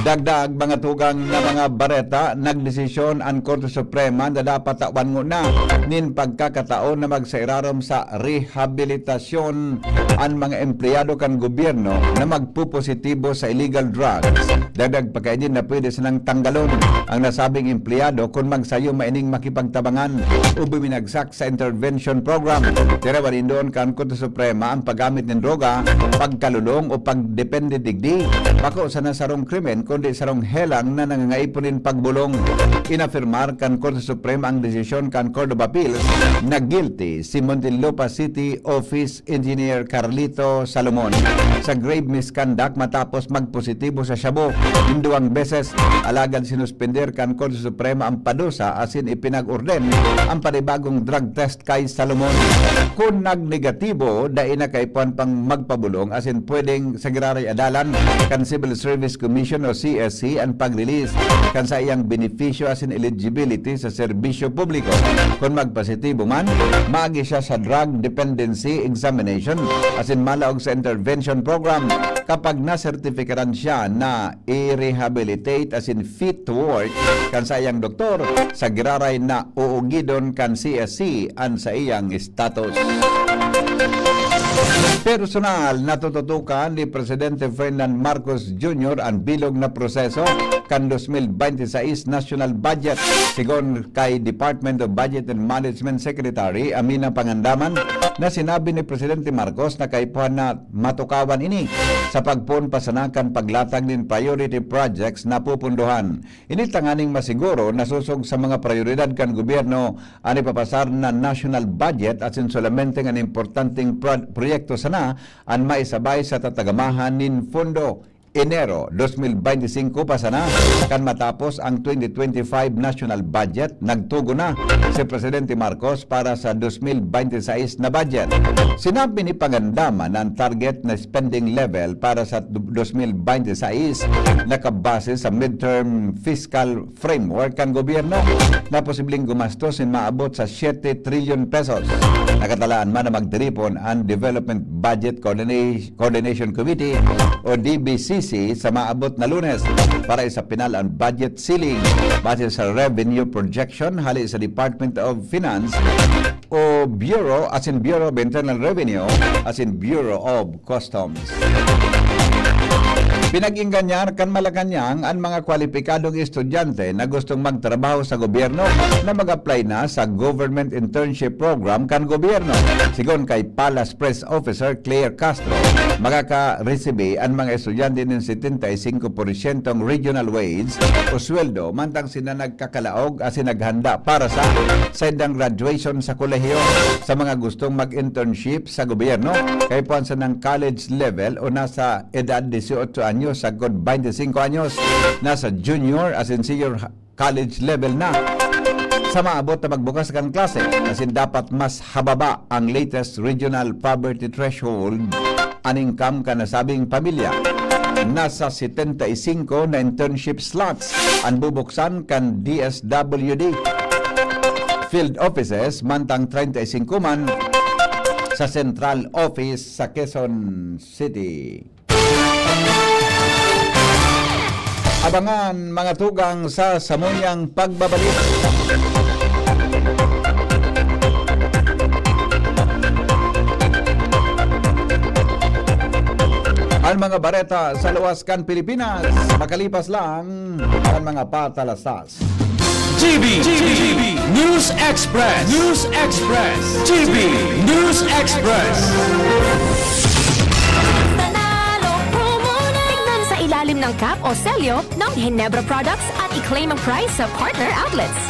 Dagdag mga tugang na mga bareta, nagdesisyon ang Korte Suprema na dapat tawan na nin pagkakataon na magsairarom sa rehabilitasyon ang mga empleyado kan gobyerno na magpupositibo sa illegal drugs. Dagdag pagkainin na pwede silang tanggalon ang nasabing empleyado kung magsayo maining makipagtabangan o buminagsak sa intervention program. Tirawanin doon kan Korte Suprema ang paggamit ng droga, pagkalulong o pagdepende digdi. Bako sa nasarong krimen kundi sarong helang na nangangaipunin pagbulong. Inafirmar kan Korte Suprema ang desisyon kan Court of Appeals na guilty si Muntinlupa City Office Engineer Carlito Salomon sa grave misconduct matapos magpositibo sa shabu. Induang beses alagad sinuspender kan Korte Suprema ang padusa asin ipinag-orden ang panibagong drug test kay Salomon. Kung nagnegatibo, dahil na kay puan pang magpabulong asin pwedeng sa giraray adalan kan Civil Service Commission o CSC ang pag-release kan sa iyang benepisyo asin eligibility sa serbisyo publiko. Kung magpositibo man, maagi siya sa drug dependency examination asin malaog sa intervention program kapag na-sertifikaran siya na i-rehabilitate asin fit to work kan sa iyang doktor sa giraray na uugidon kan CSC an sa iyang status. Personal na tututukan ni Presidente Ferdinand Marcos Jr. ang bilog na proseso kan 2026 National Budget. Sigon kay Department of Budget and Management Secretary Amina Pangandaman na sinabi ni Presidente Marcos na kaipuhan na matukawan ini sa pagpunpasanakan paglatag ng priority projects na pupunduhan. Ini tanganing masiguro na susog sa mga prioridad kan gobyerno ang ipapasar na national budget at solamente ng importanteng proyekto sana ang maisabay sa tatagamahan nin Fundo Enero 2025 pa sana kan matapos ang 2025 national budget. Nagtugo na si Presidente Marcos para sa 2026 na budget. Sinabi ni Pangandaman ang target na spending level para sa 2026 nakabase sa midterm fiscal framework kan gobyerno na posibleng gumastos in maabot sa 7 trillion pesos. Nakatalaan man na magdiripon ang Development Budget Coordination Committee o DBCC sa maabot na Lunes para sa pinal ang budget ceiling base sa revenue projection hali sa Department of Finance o Bureau as in Bureau of Internal Revenue as in Bureau of Customs. Pinag-inganyar kan Malacanang ang mga kwalipikadong estudyante na gustong magtrabaho sa gobyerno na mag-apply na sa Government Internship Program kan gobyerno. Sigon kay Palace Press Officer Claire Castro, makaka-resibe ang mga estudyante ng 75% regional wage o sweldo mantang sina nagkakalaog as naghanda para sa sendang graduation sa kolehiyo. Sa mga gustong mag-internship sa gobyerno, kay puan sa ng college level o nasa edad 18 anyos sagod 25 anyos, nasa junior as in senior college level na sa maabot na magbukas kang klase as in dapat mas hababa ang latest regional poverty threshold Aningkam ka nasabing pamilya. Nasa 75 na internship slots ang bubuksan kan DSWD. Field offices mantang 35 man sa central office sa Quezon City. Abangan mga tugang sa Samuyang pagbabalik. Ang mga bareta sa luwaskan Pilipinas, makalipas lang ang mga patalastas. GB News Express. GB News Express. Tignan sa ilalim ng cap o selyo ng Ginebra products at i-claim ang price sa partner outlets.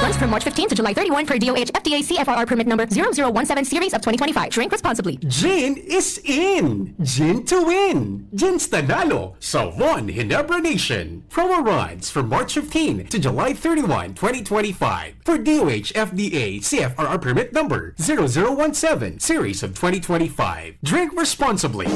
Runs from March 15 to July 31 per DOH FDA CFRR permit number 0017 series of 2025. Drink responsibly. Gin is in! Gin to win! Gin's Tanalo sa One Ginebra Nation. Promo runs from March 15 to July 31, 2025 for DOH FDA CFRR permit number 0017 series of 2025. Drink responsibly.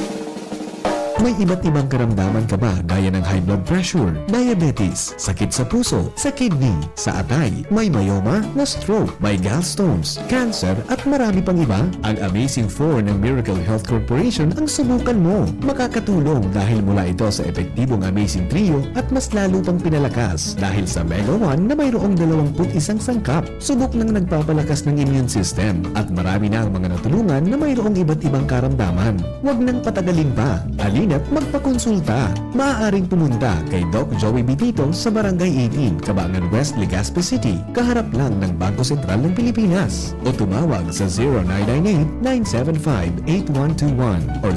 May iba't ibang karamdaman ka ba gaya ng high blood pressure, diabetes, sakit sa puso, sa kidney, sa atay, may myoma, na stroke, may gallstones, cancer at marami pang iba? Ang Amazing 4 ng Miracle Health Corporation ang subukan mo. Makakatulong dahil mula ito sa epektibong Amazing Trio at mas lalo pang pinalakas dahil sa Mega 1 na mayroong 21 sangkap. Subok ng nagpapalakas ng immune system at marami na ang mga natulungan na mayroong iba't ibang karamdaman. Huwag nang patagalin pa. At magpakonsulta. Maaaring pumunta kay Doc Joey Bitito sa Barangay 18, Cabangan West, Legazpi City, kaharap lang ng Bangko Sentral ng Pilipinas. O tumawag sa 0998-975-8121 or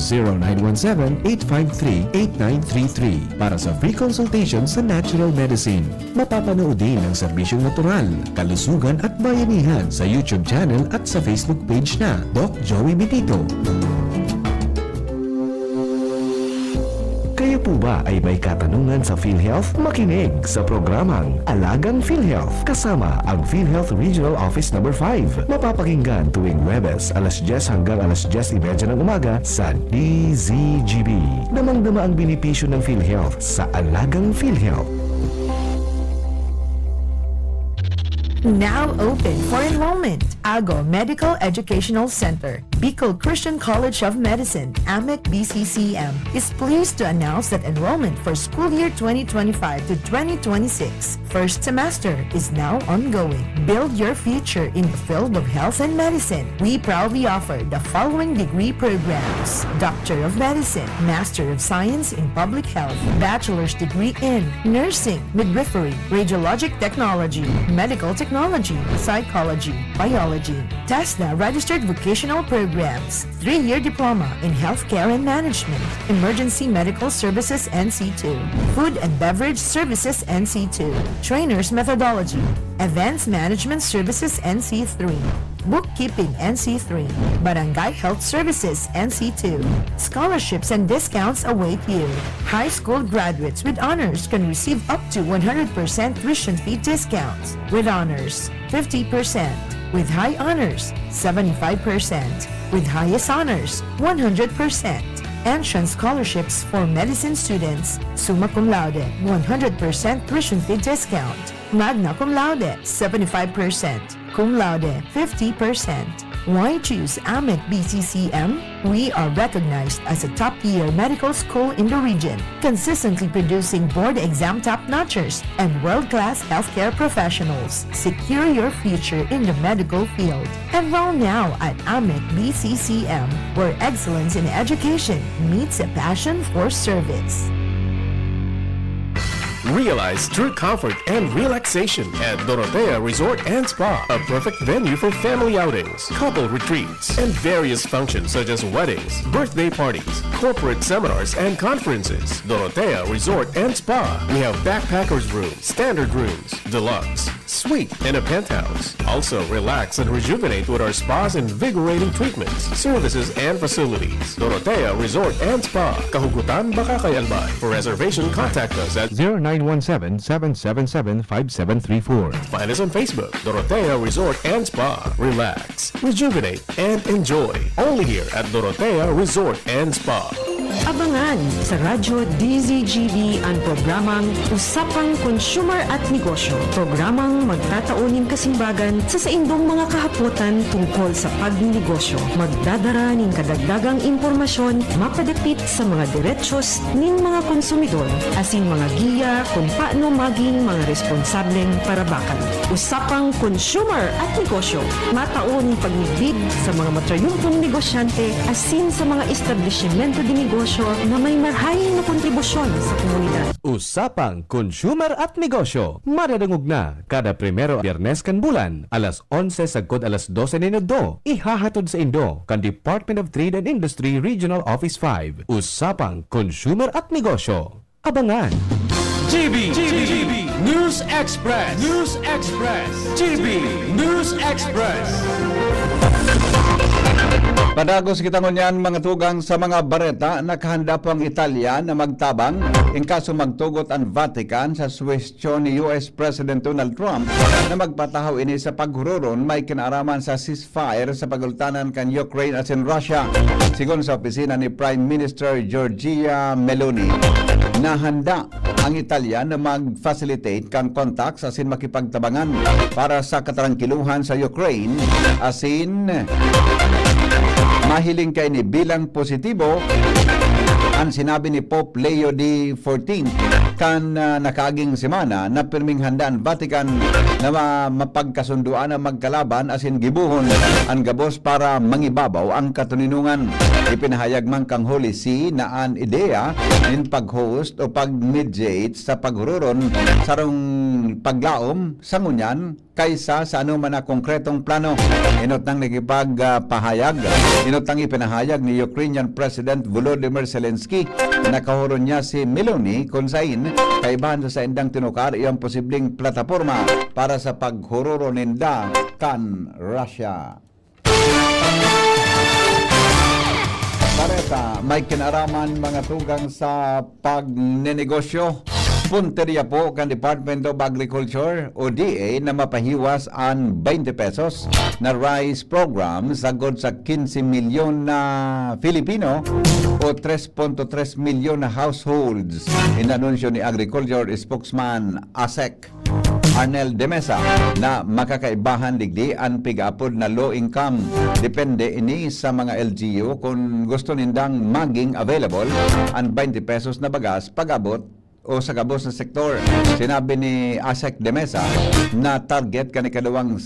0917-853-8933 para sa free consultation sa natural medicine. Mapapanood din ang serbisyong natural, kalusugan at bayanihan sa YouTube channel at sa Facebook page na Doc Joey Bitito. Kayo po ba ay may katanungan sa PhilHealth? Makinig sa programang Alagang PhilHealth kasama ang PhilHealth Regional Office No. 5. Mapapakinggan tuwing Huwebes alas 10 hanggang alas 10:30 ng umaga sa DZGB. Damang-dama ang benepisyo ng PhilHealth sa Alagang PhilHealth. Now open for enrollment. Ago Medical Educational Center, Bicol Christian College of Medicine, AMEC BCCM, is pleased to announce that enrollment for school year 2025 to 2026 first semester is now ongoing. Build your future in the field of health and medicine. We proudly offer the following degree programs: Doctor of Medicine, Master of Science in Public Health, Bachelor's degree in Nursing, Midwifery, Radiologic Technology, Medical Technology, Psychology, Biology, TESDA registered vocational programs, 3-year diploma in healthcare and management, emergency medical services NC2, food and beverage services NC2, trainers methodology, events management services NC3, bookkeeping NC3, barangay health services NC2. Scholarships and discounts await you. High school graduates with honors can receive up to 100% tuition fee discounts. With honors, 50%. With high honors, 75%. With highest honors, 100%. Entrance scholarships for medicine students, summa cum laude, 100% tuition fee discount. Magna cum laude, 75%. Cum laude, 50%. Why choose AMEC BCCM? We are recognized as a top-tier medical school in the region, consistently producing board exam top-notchers and world-class healthcare professionals. Secure your future in the medical field. Enroll now at AMEC BCCM, where excellence in education meets a passion for service. Realize true comfort and relaxation at Dorotea Resort and Spa, a perfect venue for family outings, couple retreats, and various functions such as weddings, birthday parties, corporate seminars, and conferences. Dorotea Resort and Spa. We have backpackers rooms, standard rooms, deluxe, suite, and a penthouse. Also, relax and rejuvenate with our spas and invigorating treatments, services, and facilities. Dorotea Resort and Spa, Kahugutan, Bakakay, Albay. For reservation, contact us at 0917-777-5734. Find us on Facebook, Dorotea Resort and Spa. Relax, rejuvenate, and enjoy. Only here at Dorotea Resort and Spa. Abangan sa Radyo DZGB ang programang Usapang Consumer at Negosyo. Programang magtataunin kasimbagan sa saindong mga kahapotan tungkol sa pagnegosyo. Magdadara ng kadagdagang impormasyon mapadapit sa mga diretsyon ng mga konsumidor asin mga giya kung paano maging mga responsableng parabakan. Usapang Consumer at Negosyo. Mataon pagnigbid sa mga matrayumpong negosyante asin sa mga establishmento de negosyo na may marhaing na kontribusyon sa komunidad. Usapang Consumer at Negosyo. Madadangog na kada primero Biyernes kan bulan, alas 11 sagkod alas 12 minuto. Ihahatod sa Indo kan Department of Trade and Industry Regional Office 5. Usapang Consumer at Negosyo. Abangan! GB News Express. GB News Express. Padagos kita ngunyan mga tugang sa mga bareta, nakahanda po ang Italia na magtabang in kaso magtugot ang Vatican sa suwestyon ni US President Donald Trump na magpatahaw ini sa paghururon may kinaraman sa ceasefire sa pagultanan kan Ukraine at in Russia. Sigon sa opisina ni Prime Minister Giorgia Meloni, nahanda ang Italia na mag-facilitate kang contacts asin makipagtabangan para sa katarangkiluhan sa Ukraine asin mahiling kay ni bilang positibo ang sinabi ni Pope Leo XIV kan nakaaging semana na pirming handa ang Vatican na mapagkasunduan ang magkalaban asin gibuhon ang gabos para mangibabaw ang katuninungan. Ipinahayag man kang Holy See na ang ideya in pag-host o pag-mediate sa paghururon sarong paglaom sa ngunyan kaysa sa anuman na konkretong plano. Inot nang nagipagpahayag, inot nang ipinahayag ni Ukrainian President Volodymyr Zelensky na nakahuron niya si Meloni kung sain kaibahan sa indang tinukar iyang posibleng plataforma para sa paghururo ninda kan Russia. Bareta, may kinaraman mga tugang sa pagnenegosyo. Punteriya po kan Department of Agriculture o DA na mapahiwas ang 20 pesos na rice program sagod sa 15 milyon na Filipino o 3.3 milyon na households. Inanunsyo ni Agriculture spokesman ASEC Arnel de Mesa na makakaibahan digdi ang pig-apod na low income. Depende ini sa mga LGU kung gusto nindang maging available ang 20 pesos na bagas pag-abot o sa gabos na sektor. Sinabi ni ASEC de Mesa na target kanikadawang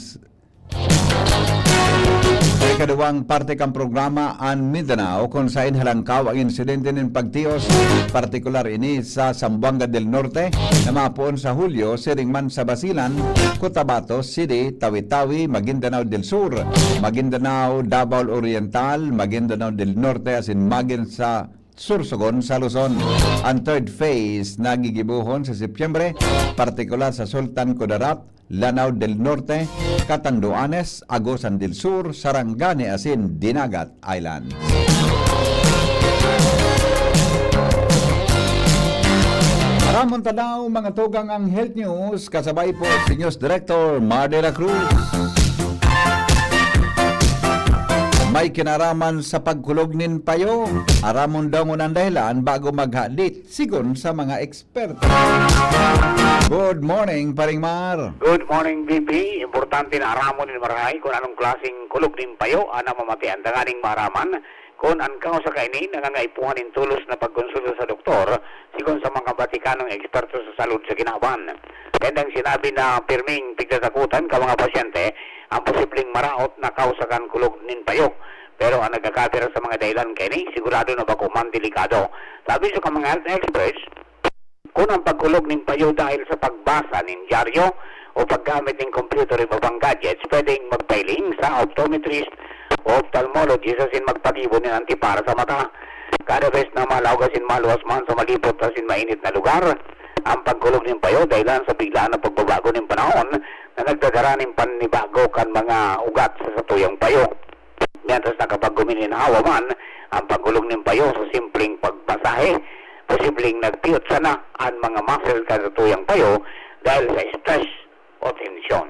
parte kang programa ang Mindanao kung saan halangkaw ang insidente ng pagtiyos, partikular ini sa Zamboanga del Norte na mapuon sa Hulyo, siringman sa Basilan, Cotabato City, Tawi-Tawi, Maguindanao del Sur, Maguindanao, Davao Oriental, Maguindanao del Norte, asin Magin sa Sursogon sa Luzon. Ang third phase nagigibuhon sa Setyembre, partikular sa Sultan Kudarat, Lanao del Norte, Catanduanes, Agusan del Sur, Sarangani asin Dinagat Island. Maramong tanaw mga tugang ang Health News, kasabay po si News Director Mar de la Cruz. May kinaraman sa pagkulog nin payo, aramon daw ngunang dahilan bago maghadit, sigon sa mga eksperto. Good morning, Paring Mar. Good morning, VP. Importante na aramon ni Marahay kung anong klaseng kulog nin payo, ana mamatian, danganing maraman, kung ang kao sa kainin, nangangaipuhan in tulos na pagkonsulta sa doktor, sigon sa mga Vaticanong eksperto sa salud sa Ginawan. Kaya sinabi na pirming tigdatakutan ka mga pasyente, ang posibleng maraot na kausakan kulog nin payo. Pero ang nagkakapira sa mga dahilan kaini, sigurado na bakuman delikado. Sabi sa mga health experts, kung ang pagkulog nin payo dahil sa pagbasa nin dyaryo o paggamit ng computer o ibang gadgets, pwedeng magpailing sa optometrist o ophthalmologist asin magpatibo ng antipara sa mata. Kada bes na malawgasin maluwas man sa malipot asin mainit na lugar, ang pagkulog ng payo dahilan sa biglaan na pagbabago ng panahon na nagdagara ng panibago kan mga ugat sa satuyang payo. Mientras nakapag gumininhawa man ang pagkulog ng payo sa simpleng pagpasahe, posibleng nagtiyot sana ang mga muscle kan satuyang payo dahil sa stress o tensyon.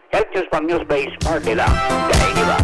Health News from Newsbase, Mardila, Gay, di ba?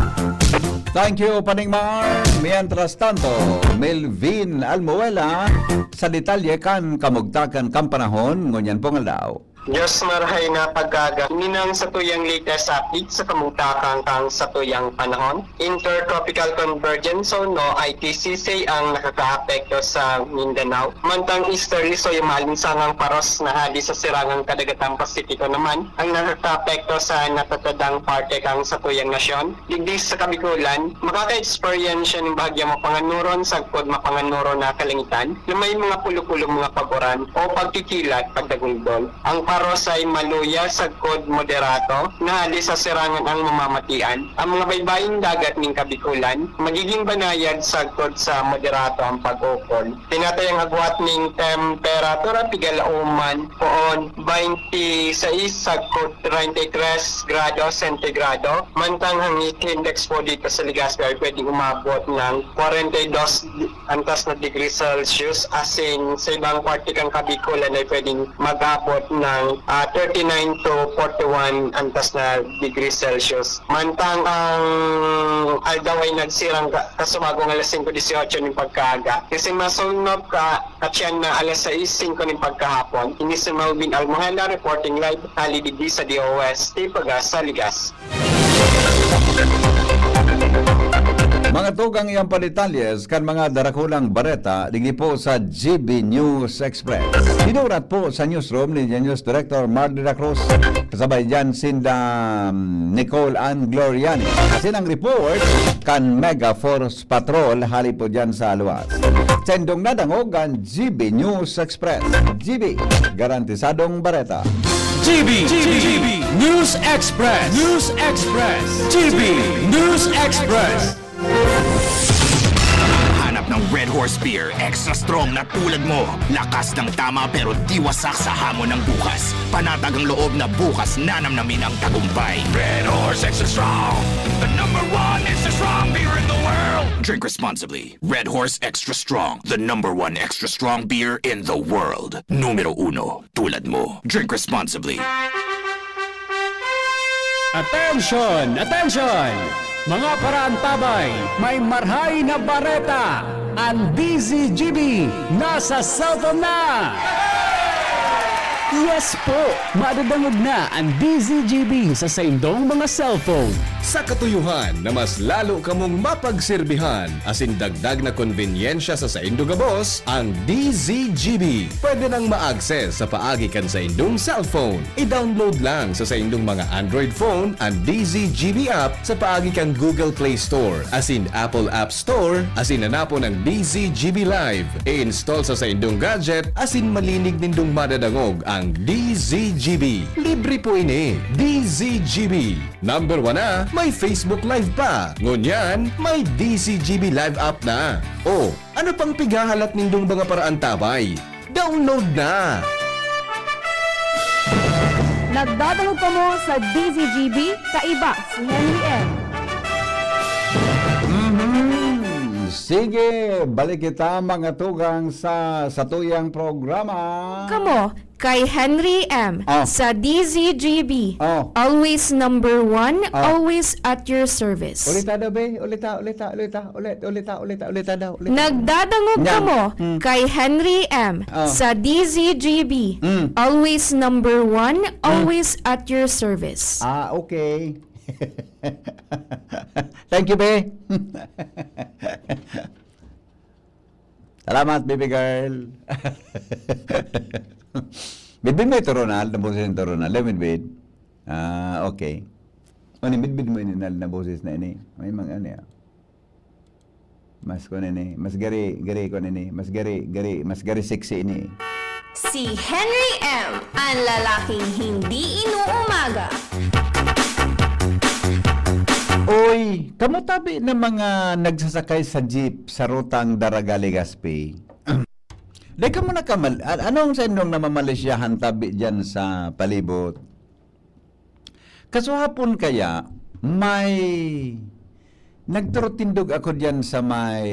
Thank you, Paning Mar. Mientras tanto, Melvin Almuela, sa detalye kan kamugtakan kam panahon, ngunyan pong aldaw. Diyos marahay na paggaga, ninang sa tuyang latest update sa kamutakang kang sa tuyang panahon. Intertropical Convergence Zone o ITCC ang nakakaapekto sa Mindanao. Mantang easterly so yung malinsangang paros na hali sa sirangang kadagatang Pasipiko naman ang nakakaapekto sa natatadang parte kang sa tuyang nasyon. Digdi sa Kabikulan, makaka-experience ng bahagya mapanganuron sagpod mapanganuro na kalangitan na may mga pulo-pulong mga paboran o pagkikilat pagdagulgol. Ang paros ay maluya sa kod moderato na hali sa sirangan ang mamamatian. Ang mga baybaying dagat ng Kabikulan, magiging banayad sa kod sa moderato ang pag-ukol. Tinatayang agwat ng temperatura pigalauman poon 26 sa kod 33 grado sentigrado. Mantang hangit index po dito sa Legazpi ay pwedeng umabot ng 42 antas na degree Celsius. As in, sa ibang parte kang Kabikulan ay pwedeng mag-abot ng 39 to 41 antas na degree Celsius. Mantang ang aldaw ay nagsirang kasumagong alas 5:18 ng pagkaaga. Kasi masunod ka at yan na alas 6:05 ng pagkahapon. Ini si Melvin Almuela reporting live halibidi sa DOST Pag-asa Ligas. Mga tugang iyang palitalyes kan mga darakulang bareta digdi po sa GB News Express. Sinurat po sa newsroom ni News Director Mar de la Cruz. Kasabay dyan sinda Nicole Ann Gloriani. Kasi ng report kan Mega Force Patrol hali po dyan sa luwas. Sendong nadangog ang GB News Express. GB, garantisadong bareta. GB News Express. News Express. GB News Express. Hanap ng Red Horse Beer, extra strong na tulad mo. Lakas ng tama pero di wasak sa hamon ng bukas. Panatag ang loob na bukas nanamnamin ang tagumpay. Red Horse Extra Strong, the #1 extra strong beer in the world. Drink responsibly. Red Horse Extra Strong, the #1 extra strong beer in the world. Numero 1, tulad mo. Drink responsibly. Attention! Attention! Mga paraantabay, may marhay na bareta! Ang DZGB nasa cellphone na! Yes po! Madadangog na ang DZGB sa saindong mga cellphone. Sa katuyuhan na mas lalo kamong mapagserbihan, asin dagdag na konbinyensya sa saindong gabos, ang DZGB. Pwede nang ma-access sa paagi kan sa indong cellphone. I-download lang sa saindong mga Android phone ang DZGB app sa paagi kan Google Play Store, asin Apple App Store, asin nanapon ang DZGB Live. I-install sa saindong gadget, asin malinig nindong madadangog ang DZGB. Libre po ini. DZGB. Number 1 na, may Facebook Live pa. Ngunyan, may DZGB Live app na. O, ano pang pigahalat nindong mga paraan tabay? Download na! Nagdadahog pa mo sa DZGB, kaiba si Henry M. Sige, balik kita mga tugang sa tuyang programa. Kamo, kay Henry M. Sa DZGB. Always #1, always at your service. Ulita daw, be. Ulita daw. Nagdadangog Yan. kamo kay Henry M. Sa DZGB. Always #1, always at your service. Okay. Thank you, be. Salamat, baby girl. Bidbid mo ito, Ronald. Naboses ito, Ronald. Bidbid. Okay. O, bidbid mo ini na boses na ini. May mga ano yan. Mas ko nini. Mas gari ko nini. Mas gari sexy ini. Si Henry M. Ang lalaking hindi inuumaga. Oy, kamutabi ng mga nagsasakay sa jeep sa rutang Daraga Legazpi. Dahil ka muna anong sa inyong namamalisyahan tabi dyan sa palibot? Kasuhapon kaya, may nagturutindog ako dyan sa may,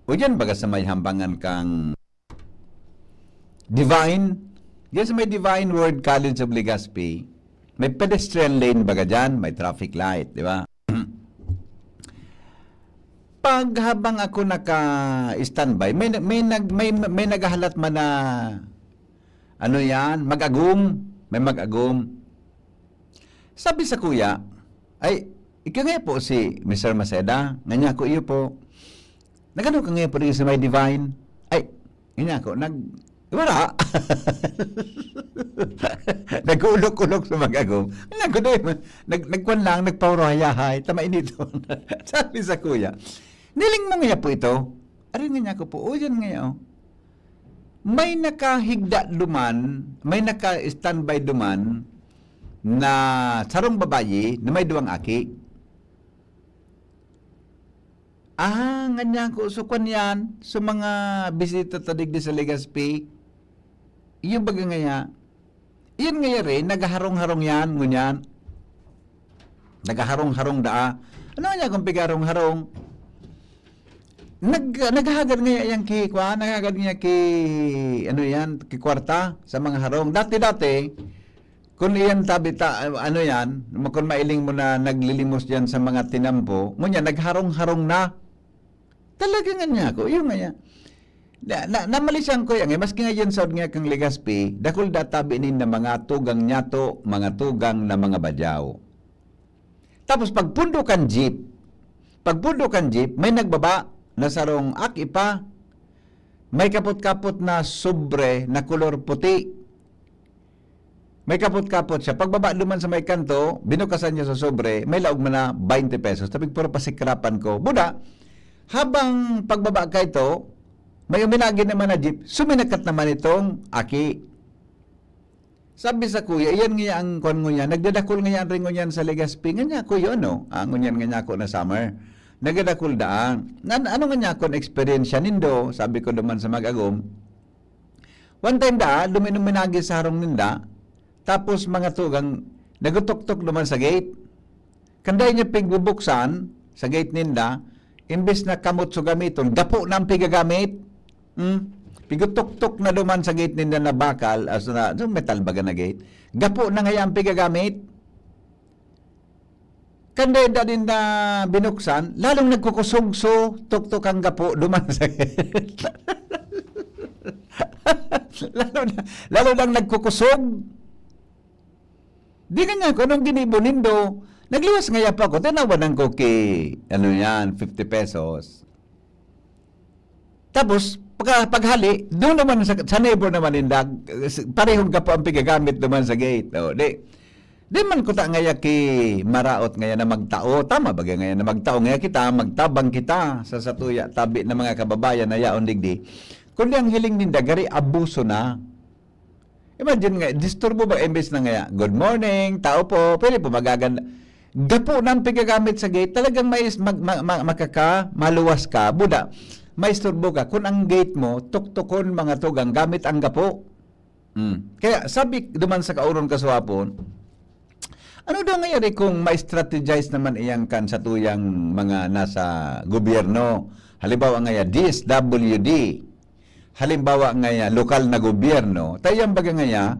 o dyan baga sa may hambangan kang Divine, dyan sa may Divine Word College of Legazpi, may pedestrian lane baga dyan, may traffic light, di ba? Pag habang ako naka-standby, may naghahalat man na ano yan, mag-agum, may mag-agum. Sabi sa kuya, ay, ikaw nga po si Mr. Maceda, nga ko iyo po. Nagano ka nga po rin sa may Divine? Ay, nga ko, wala. Nag-ulok-ulok sa mag-agum. Nga ko doon, nagkwan lang, nagpaurohayahay, tamain ito. Sabi sa kuya, niling mo nga po ito. Arin nga ko po, o yan nga may nakahigda duman, may naka-standby duman na sarong babayi na may duwang aki. Nga ko, so kwan yan, sa mga bisita tadig di sa Legazpi, yung baga nga iyan nga rin, nagaharong-harong yan, ngunyan. Nagaharong-harong daa. Ano nga kung pigarong-harong? Naghagad nga yan naghagad nga ano yan, kwarta sa mga harong. Dati, kung iyan ano yan, kung mailing mo na naglilimos dyan sa mga tinampo, ngunyan, nagharong-harong na. Talaga nga niya ako, yung nga yan. Namalisan ko yan, maski nga yan sa nga kang Legazpi, dakul databi nin na mga tugang nyato, mga tugang na mga badyaw. Tapos pagpundukan jeep, may nagbaba, na sarong akipa, may kapot-kapot na sobre na kulor puti. May kapot-kapot siya. Pagbaba duman sa may kanto, binukasan niya sa sobre, may laog man na 20 pesos. Tapos puro pasikrapan ko. Buda, habang pagbaba ka ito, may uminagi naman na jeep, suminakat naman itong aki. Sabi sa kuya, iyan nga ang kon ngunya, nagdadakol nga yan rin ngunyan sa Legazpi. Nga niya ko yun, no? Ngunyan nga niya ako na summer. Nagadakul daan. Ano nga niya akong experience nindo, sabi ko naman sa mag-agom. One time luminuminagi sa harong ninda, tapos mga tugang, nagutok-tok naman sa gate. Kanday niya pigbubuksan sa gate ninda, imbes na kamot so gamiton, gapo na ang pigagamit. Pigutok-tok na duman sa gate ninda na bakal, na metal baga na gate, gapo na nga ang pigagamit. Kanday da din na binuksan, lalong nagkukusugso, tuk-tuk ang gapo, duman sa lalo lang nagkukusog. Di nga nga, kung anong ginibo nindo, nagliwas nga pa ako, tinawanan ko kay, 50 pesos. Tapos, paghali, doon naman sa neighbor naman nindag, parehong gapo ang pigagamit naman sa gate. Di man ko ta ngaya ki maraot ngaya na magtao, tama ba ngaya na magtao ngaya kita, magtabang kita sa satuya tabi ng mga kababayan na yaon digdi. Kundi ang hiling ninda gari abuso na. Imagine nga, disturbo ba imbes na ngaya, good morning, tao po, pwede po magaganda. Gapo nang pigagamit sa gate, talagang maluwas ka, buda, may isturbo ka. Kung ang gate mo, tuktukon mga tugang, gamit ang gapo. Kaya sabi duman sa kauron kasuhapon, ano daw ngayari kung ma-strategize naman iyang kan sa tuyang mga nasa gobyerno? Halimbawa ngaya DSWD, halimbawa ngaya lokal na gobyerno, tayang baga ngaya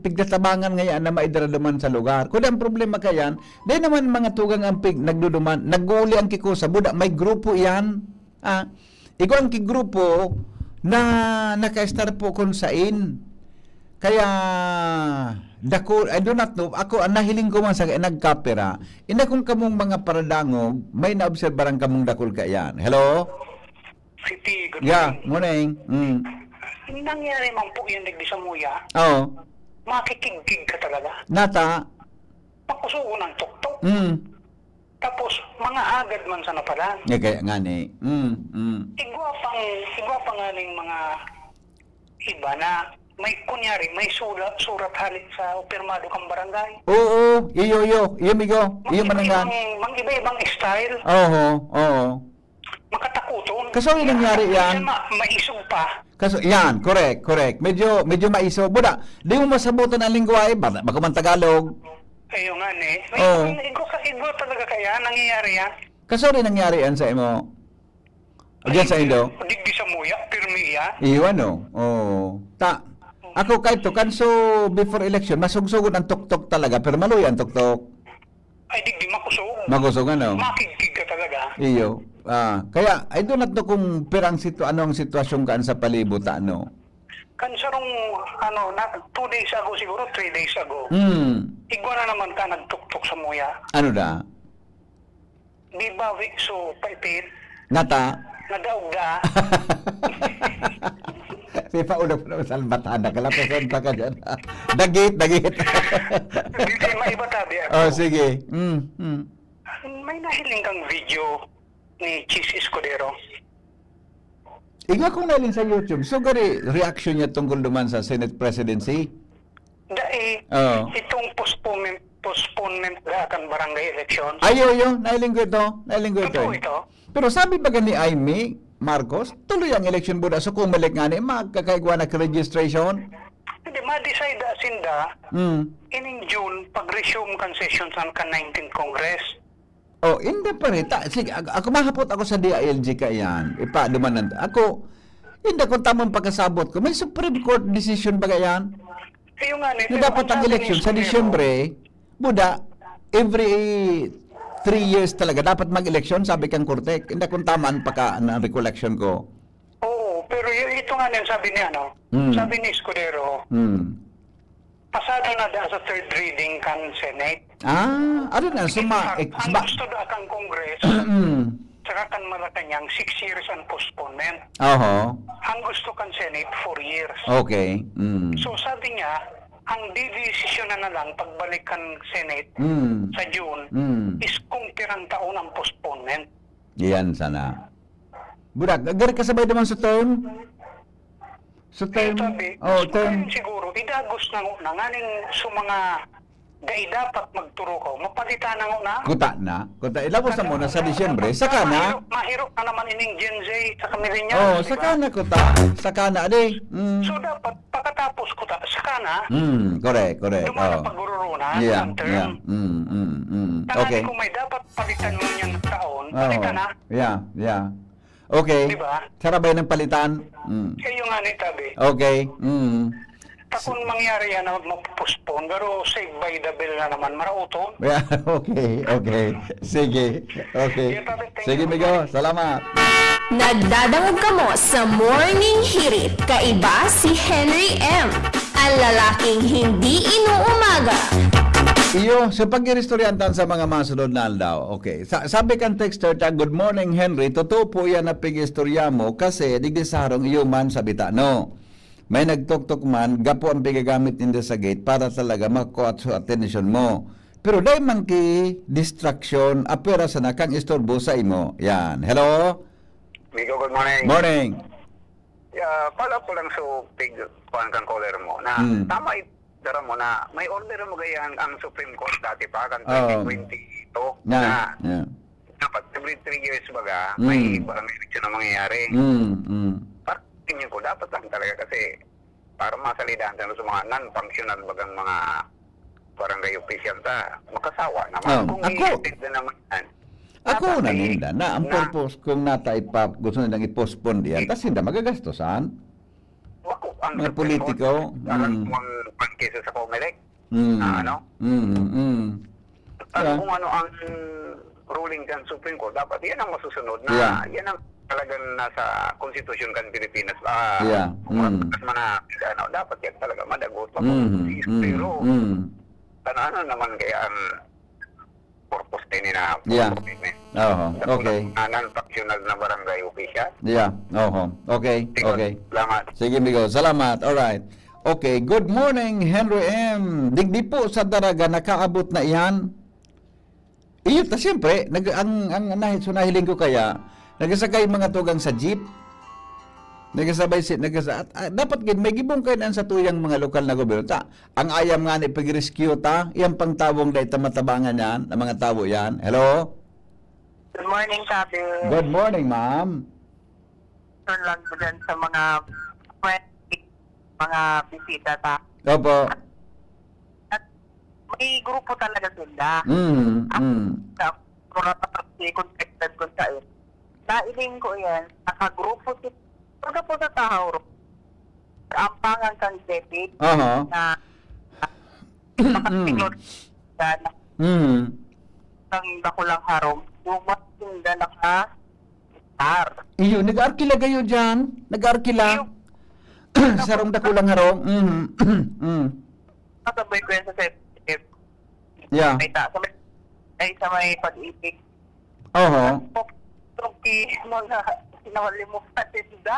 pigdatabangan ngaya na maidara duman sa lugar. Kung ang problema kayan, dahil naman mga tugang ang nagduduman, naguli ang kikusa, buda, may grupo yan. Ikaw ang kigrupo na naka-star po kung sain. Kaya I do not know, ako ang nahiling ko man sa nagkapera, ina kung kamong mga paradangog, may na-observe barang kamong dakol ka yan. Hello? City, good morning. Nangyari man po yung nagdi sa muya. Oo. Makikigig ka talaga. Nata. Pakusuko ng tuktok. Tapos, mga agad man sa napalan. Kaya nga ni. Igwa pa nga ng mga iba na may kunyari, may surat halit sa pirmado kang barangay. Oo, iyo migo. Iyo manangan. Mang iba-ibang style. Oo. Makatakuton. Kaso yung nangyari yan. Maisog pa. Kaso yan, correct. Medyo maiso. Buda, di mo masabutan ang lingwahe, baka man Tagalog. Ayun nga ni. Oo. Igo talaga kaya nangyayari yan. Kaso rin nangyari yan sa imo. Diyan sa Indo. Digdi sa muya, pirmi yan. Iwan no. Oh. Ako kahit to kanso before election masugsugod ang tuktok talaga pero maluya ang tuktok. Ay digdi makusog. Magusog ano. Makigkig ka talaga. Iyo. Kaya I do not know kung pirang ano ang sitwasyon kaan sa palibot ano. Kansarong 2 days ago siguro, 3 days ago. Igwa na naman ka nagtuktok sa muya. Ano da? Di ba so paipit? Nata. Nadaugda. Si pauna pa naman sa batada kalapasan pa ka dyan. Dagit. Hindi maiba tabi ako. Oh, sige. May nahiling kang video ni Cheese Escudero. Iga kong nalin sa YouTube. So, gari, reaction niya tungkol duman sa Senate presidency? Itong postponement da kan barangay elections. Ayo, nailing ko ito. Totoo ito? Pero sabi pa ni Aimee Marcos, tuloy ang election buda. So, kung malik nga ni, magkakaigwa na registration. Hindi, ma-decide asinda in June, pag-resume kan session sa 19th Congress. Oh, hindi pa rin. Sige, ako mahapot ako sa DILG ka yan. Ipadumanan. Ako, hindi ko tamang pagkasabot ko. May Supreme Court decision ba yan? Yung nga, Na dapat ang election sa Disyembre, buda, every 3 years talaga, dapat mag-election, sabi kang korte. Hindi kung tamaan pa ka na recollection ko. Oo, pero ito nga din sabi niya, sabi ni Escudero, pasado na da sa third reading kan Senate. Ano na, ang gusto da kang Congress, saka kan Malacanang, 6 years ang postponement. Ang gusto kan Senate, 4 years. Okay. So sabi niya, ang didesisyon na lang pagbalik kan Senate sa June is kung pirang taon ang postponement. Yan sana. Budak, agad kasabay naman sa term? Sa term? Term. Siguro, idagos na nganing sa mga dapat magturo ko, mapalitan na Kuta na. Ilabos na muna sa Disyembre. Saka na. Mahirap na naman ining Gen Z sa Camirinya. Saka na kuta. Saka na, ade. So dapat, pagkatapos kuta, saka na. Correct. Dumana pagururuna ng term. Okay. Kung may dapat palitan mo niyang taon, palitan na. Yeah. Okay. Diba? Sarabay ng palitan. Kayo nga ni Tabi. Okay. Kung mangyari yan na magpo-postpone, pero save by the bell na naman, marauto. Yeah, okay. Sige. Okay. Sige, Migo. Salamat. Nagdadangog ka mo sa Morning Hirit. Kaiba si Henry M. Ang lalaking hindi inuumaga. Iyo, sa pag-iristoryantan sa mga masunod na aldaw. Okay. Sabi kang texter, good morning Henry, totoo po yan na pag-istorya mo kasi digdisarong iyo man sa bitano. May nagtok-tok man, gapo ang pigagamit nila sa gate para talaga makuha sa attention mo. Pero dahil man ki distraction, apera sa nakang istorbo sa imo. Yan. Hello? Migo, good morning. Morning. Pala po lang so big kuhan kang caller mo na tama itara mo na may order mo gayan ang Supreme Court dati pa kan 2022 na dapat every 3 years baga may barangay election na mangyayari. Tingin ko dapat lang talaga kasi para masalidahan tayo sa mga non-functional bagang mga barangay official ta makasawa naman kung i-extend na naman yan. Ako na ninda na ang purpose kung nata gusto nilang i-postpone diyan tas hindi magagastosan. Mga politiko. Ang pangkesa sa Comelec. Kung ano ang ruling kan Supreme Court, dapat yan ang masusunod na yan ang talagang nasa konstitusyon kan Pilipinas. Dapat yan talaga madagot. Pero ano naman kaya ang purpose din na okay. Non-factional na barangay official. Okay. Salamat. Sige, Migo. Salamat. Alright. Okay. Good morning, Henry M. Digdi po sa daraga, nakaabot na iyan. Iyo, siyempre, nahiling ko kaya, nagasakay mga tugang sa jeep, dapat may gibong kayo sa tuyang mga lokal na gobyerno. Ang ayam nga ni pag-rescue iyang pangtawong dahil matabangan yan, ng mga tao yan. Hello? Good morning, Sabi. Good morning, ma'am. turn lang ko dyan sa mga mga bisita ta. Opo. At may grupo talaga sila. Contacted ko sa iyo. Nailing ko yan, nakagrupo sila. Pagka po sa tao, ampangan kang debit na makatinod na ang dakulang harong, umatinda na ka star. Iyo, nag-arkila kayo dyan? Nag-arkila? Sarong dakulang harong? Kasabay ko yan sa septic. Yeah. Sa may pag-ibig. Oho. Mga sinawalimutan sila.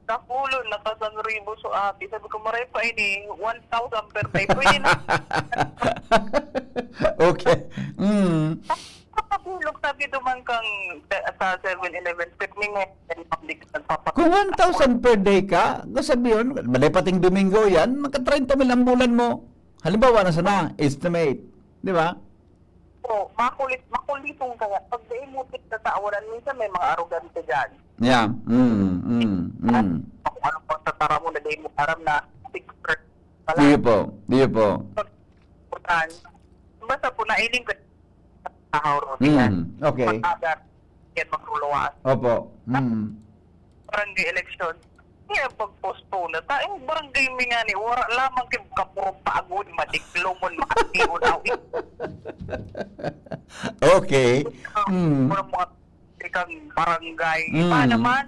Nakulo, nakasangribo so ati. Sabi ko, maray pa ini, 1,000 per day. Pwede na. Okay. Kapulog sabi duman kang sa 7-Eleven. Pagming Kung 1,000 per day ka, sabihin, balay pating Domingo yan, maka-30 mil ang bulan mo. Halimbawa na sana, estimate. Di ba? Oo, makulitong kaya. Pag di imutik na taawanan, minsan may mga arugante dyan. Yeah. Kung ano pang tatara mo na di mo aram na 6% pala. Di po. Basta po nailing ko sa Okay. Mag-agar, yan magluluwaan. Opo. Barangay election. Ngayon pag-postpone na tayo, barangay mi nga ni, wala lamang kim kapuro pagod, madiklomon, makatiyon aw. Okay. Murang mga ikang barangay. Iba naman,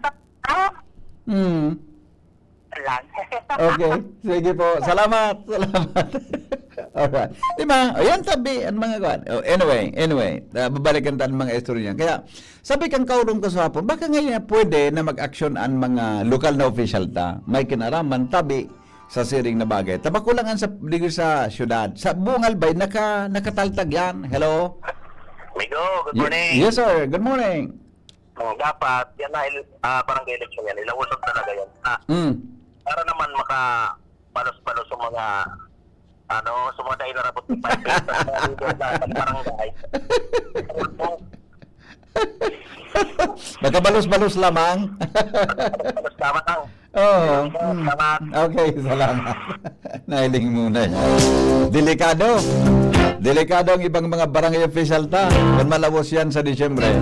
lang. Okay. Sige po. Salamat. Alright. Diba? Ayan tabi ang mga kwan. Anyway. Babalikan tayo ang mga istorya niya. Kaya, sabi kang kaurong ko sa hapon, baka ngayon pwede na mag-action ang mga lokal na official ta. May kinaraman tabi sa siring na bagay. Tabakulangan sa ligod sa syudad. Sa buong Albay, nakataltag yan. Hello? Migo, good morning. Yes, sir. Good morning. Dapat, yan na barangay election yan. Ilausap talaga yan. Para naman makapalos-palos sa mga sumaday na rapot ng barangay. Nakabalos-balos lamang. Balos lamang lang. Oh. Okay, salamat. Nailing muna yan. Delikado ang ibang mga barangay official ta. Kung malawos yan sa Disyembre.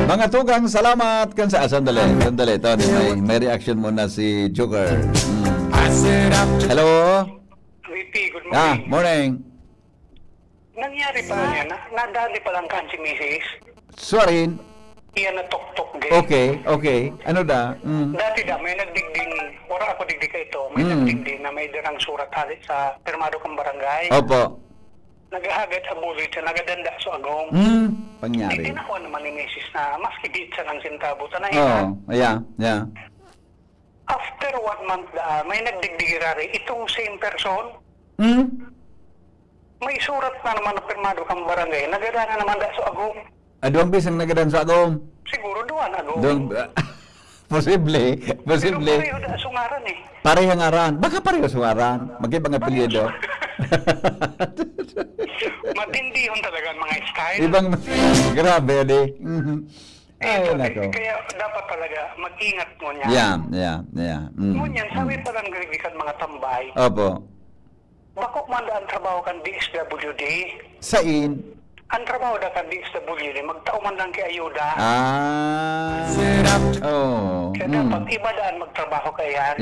Mga tugang, salamat kan sa sandali. Tony, may reaction muna si Joker. Hello? VP, good morning. Morning. Nangyari pa yan, nadali pa lang kan si Mrs. Sorry. Iyan na tok-tok gay. Okay. Ano da? Dati may nagdigding, wala ako digdig ka ito, may nagdigding na may dirang surat halit sa permado kong barangay. Opo. Nagahagad sa bulit siya, nagadanda sa agong. Pangyari. Hindi na ko naman ni Mrs. na mas kigit sa ng sintabo. Yeah. After 1 month may nagdigdigirari, itong same person, may surat na naman na permado kang barangay, nagadana naman da sa agong. Adong bisang nagadan sa agong? Siguro doon agong. Posible. Pero pareho da sungaran eh. Parehang aran. Baka pareho sungaran. Magibang apelyido. Matindi yun talaga ang mga style. Ibang, grabe, adi. Ay, nako. Kaya dapat talaga mag-ingat mo niya. Yeah. Ngunyan, sabi pa lang galigikan mga tambay. Opo. Bako man ang trabaho kan DSWD. Sain? Ang trabaho da kan DSWD, magtao man lang kay ayuda. Kaya dapat iba daan magtrabaho kay yan.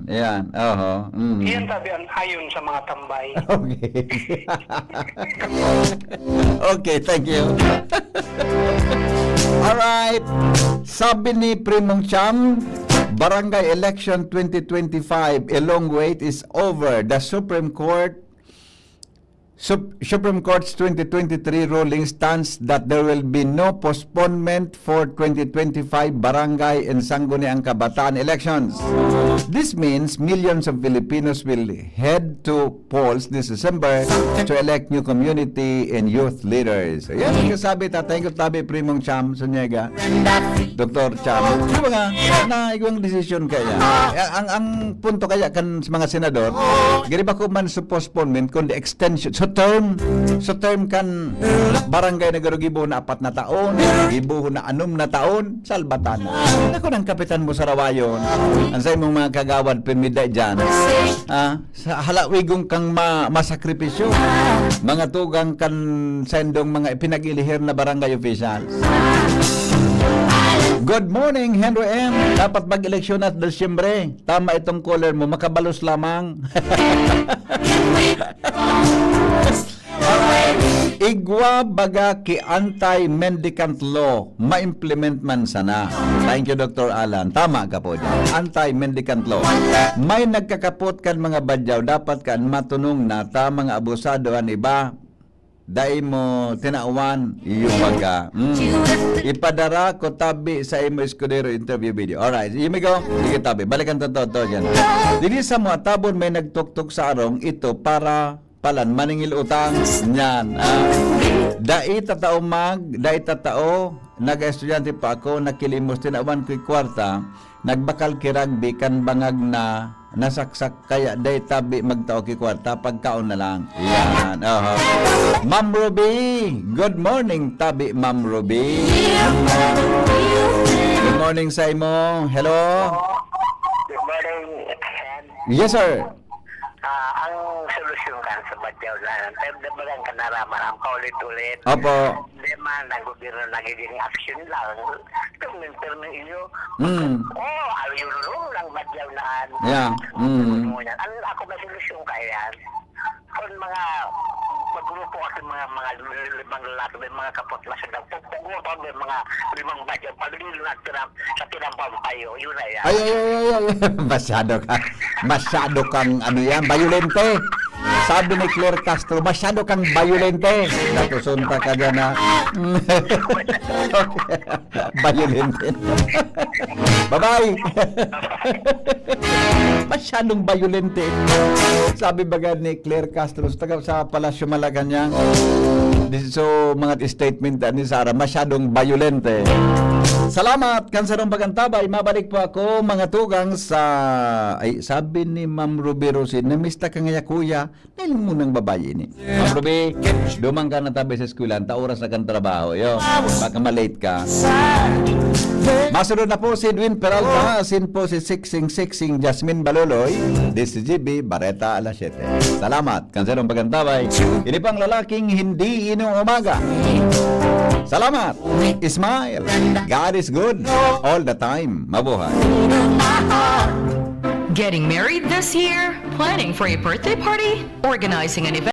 Yan. Oho. Yan tabi ang ayon sa mga tambay. Okay, thank you. Alright. Sabi ni Primong Cham, Barangay Election 2025, a long wait is over. The Supreme Court's 2023 ruling stands that there will be no postponement for 2025 barangay and Sangguniang Kabataan elections. This means millions of Filipinos will head to polls this December to elect new community and youth leaders. Yan ang sabi, tatay ko tabi Primong Cham Sunyega, Dr. Cham. Di ba nga, na igwang decision kaya. Ang punto kaya kan mga senador, gari ba ko man sa postponement kundi extension. So sa term kan barangay na gibuhon na 4 na taon, gibuhon na 6 na taon, salbatan na. Ako ng kapitan mo sa Rawayon, ang sa imong mga kagawad pirmida dyan, sa halawigong kang masakripisyo, mga tugang kan sendong mga pinag-ilihir na barangay officials. Good morning, Henry M. Dapat mag-eleksyon at Desyembre. Tama itong caller mo, makabalos lamang. Igwa baga ki anti-mendicant law, ma-implement man sana. Thank you, Dr. Alan. Tama ka po dyan. Anti-mendicant law. May nagkakapot kan mga badyaw, dapat kan matunong na ta mga abusado an iba. Dahil mo tinauan yung baga. Ipadara ko tabi sa imo Escudero interview video. Alright, here we go. Sige tabi, balikan to dyan. Dili sa mga tabon may nagtuktok sa arong ito para palan maningil utang niyan. Dai tatao nag-estudyante pa ako, nakilimos tinauan ko'y kwarta, nagbakal kiragbi kan bangag na nasaksak kaya day tabi magtao ki kwarta pagkaon na lang. Yan. Ma'am Ruby, good morning tabi Ma'am Ruby. Good morning sa imo. Hello. Good morning. Yes sir. Ang solusyon kan sa badyaw na tayo ka naraman ang paulit-ulit. Opo. Di man, nag-gobyerno nagiging action lang. Tuminterno iyo. Ayun lang badyaw naan. Yeah. Ako ba solusyon kaya? Kung mga magrupo kasi mga limang lalaki, may mga kapot na siya pagpugutan, may mga 5 badyaw, pagdilo na sa tinampampayo, yun na yan. Ay. Masyado kang ano yan, bayulente. Sabi ni Claire Castro, masyado kang bayulente. Natusunta ka dyan na. Bayulente. Bye-bye. Masyadong bayulente. Sabi baga ni Claire Castro sa Palasyo Malacanang. So, mga statement ni Sara, masyadong bayulente. Salamat, Kansarong Bagantabay. Mabalik po ako, mga tugang sa... Ay, sabi ni Ma'am Ruby Rosin, namista ka nga kuya, nailing mo ng babae ni. Ma'am Ruby, dumang ka na tabi sa eskwela, oras na kang trabaho. Yo, baka malate ka. Masunod na po si Edwin Peralta, asin po si Siksing Jasmine Baloloy, DCGB, Bareta, alas 7. Salamat, Kansarong Bagantabay. Ini pang lalaking hindi inong umaga. Salamat, Ismail. God is good all the time. Mabuhay. Getting married this year? Planning for a birthday party? Organizing an event?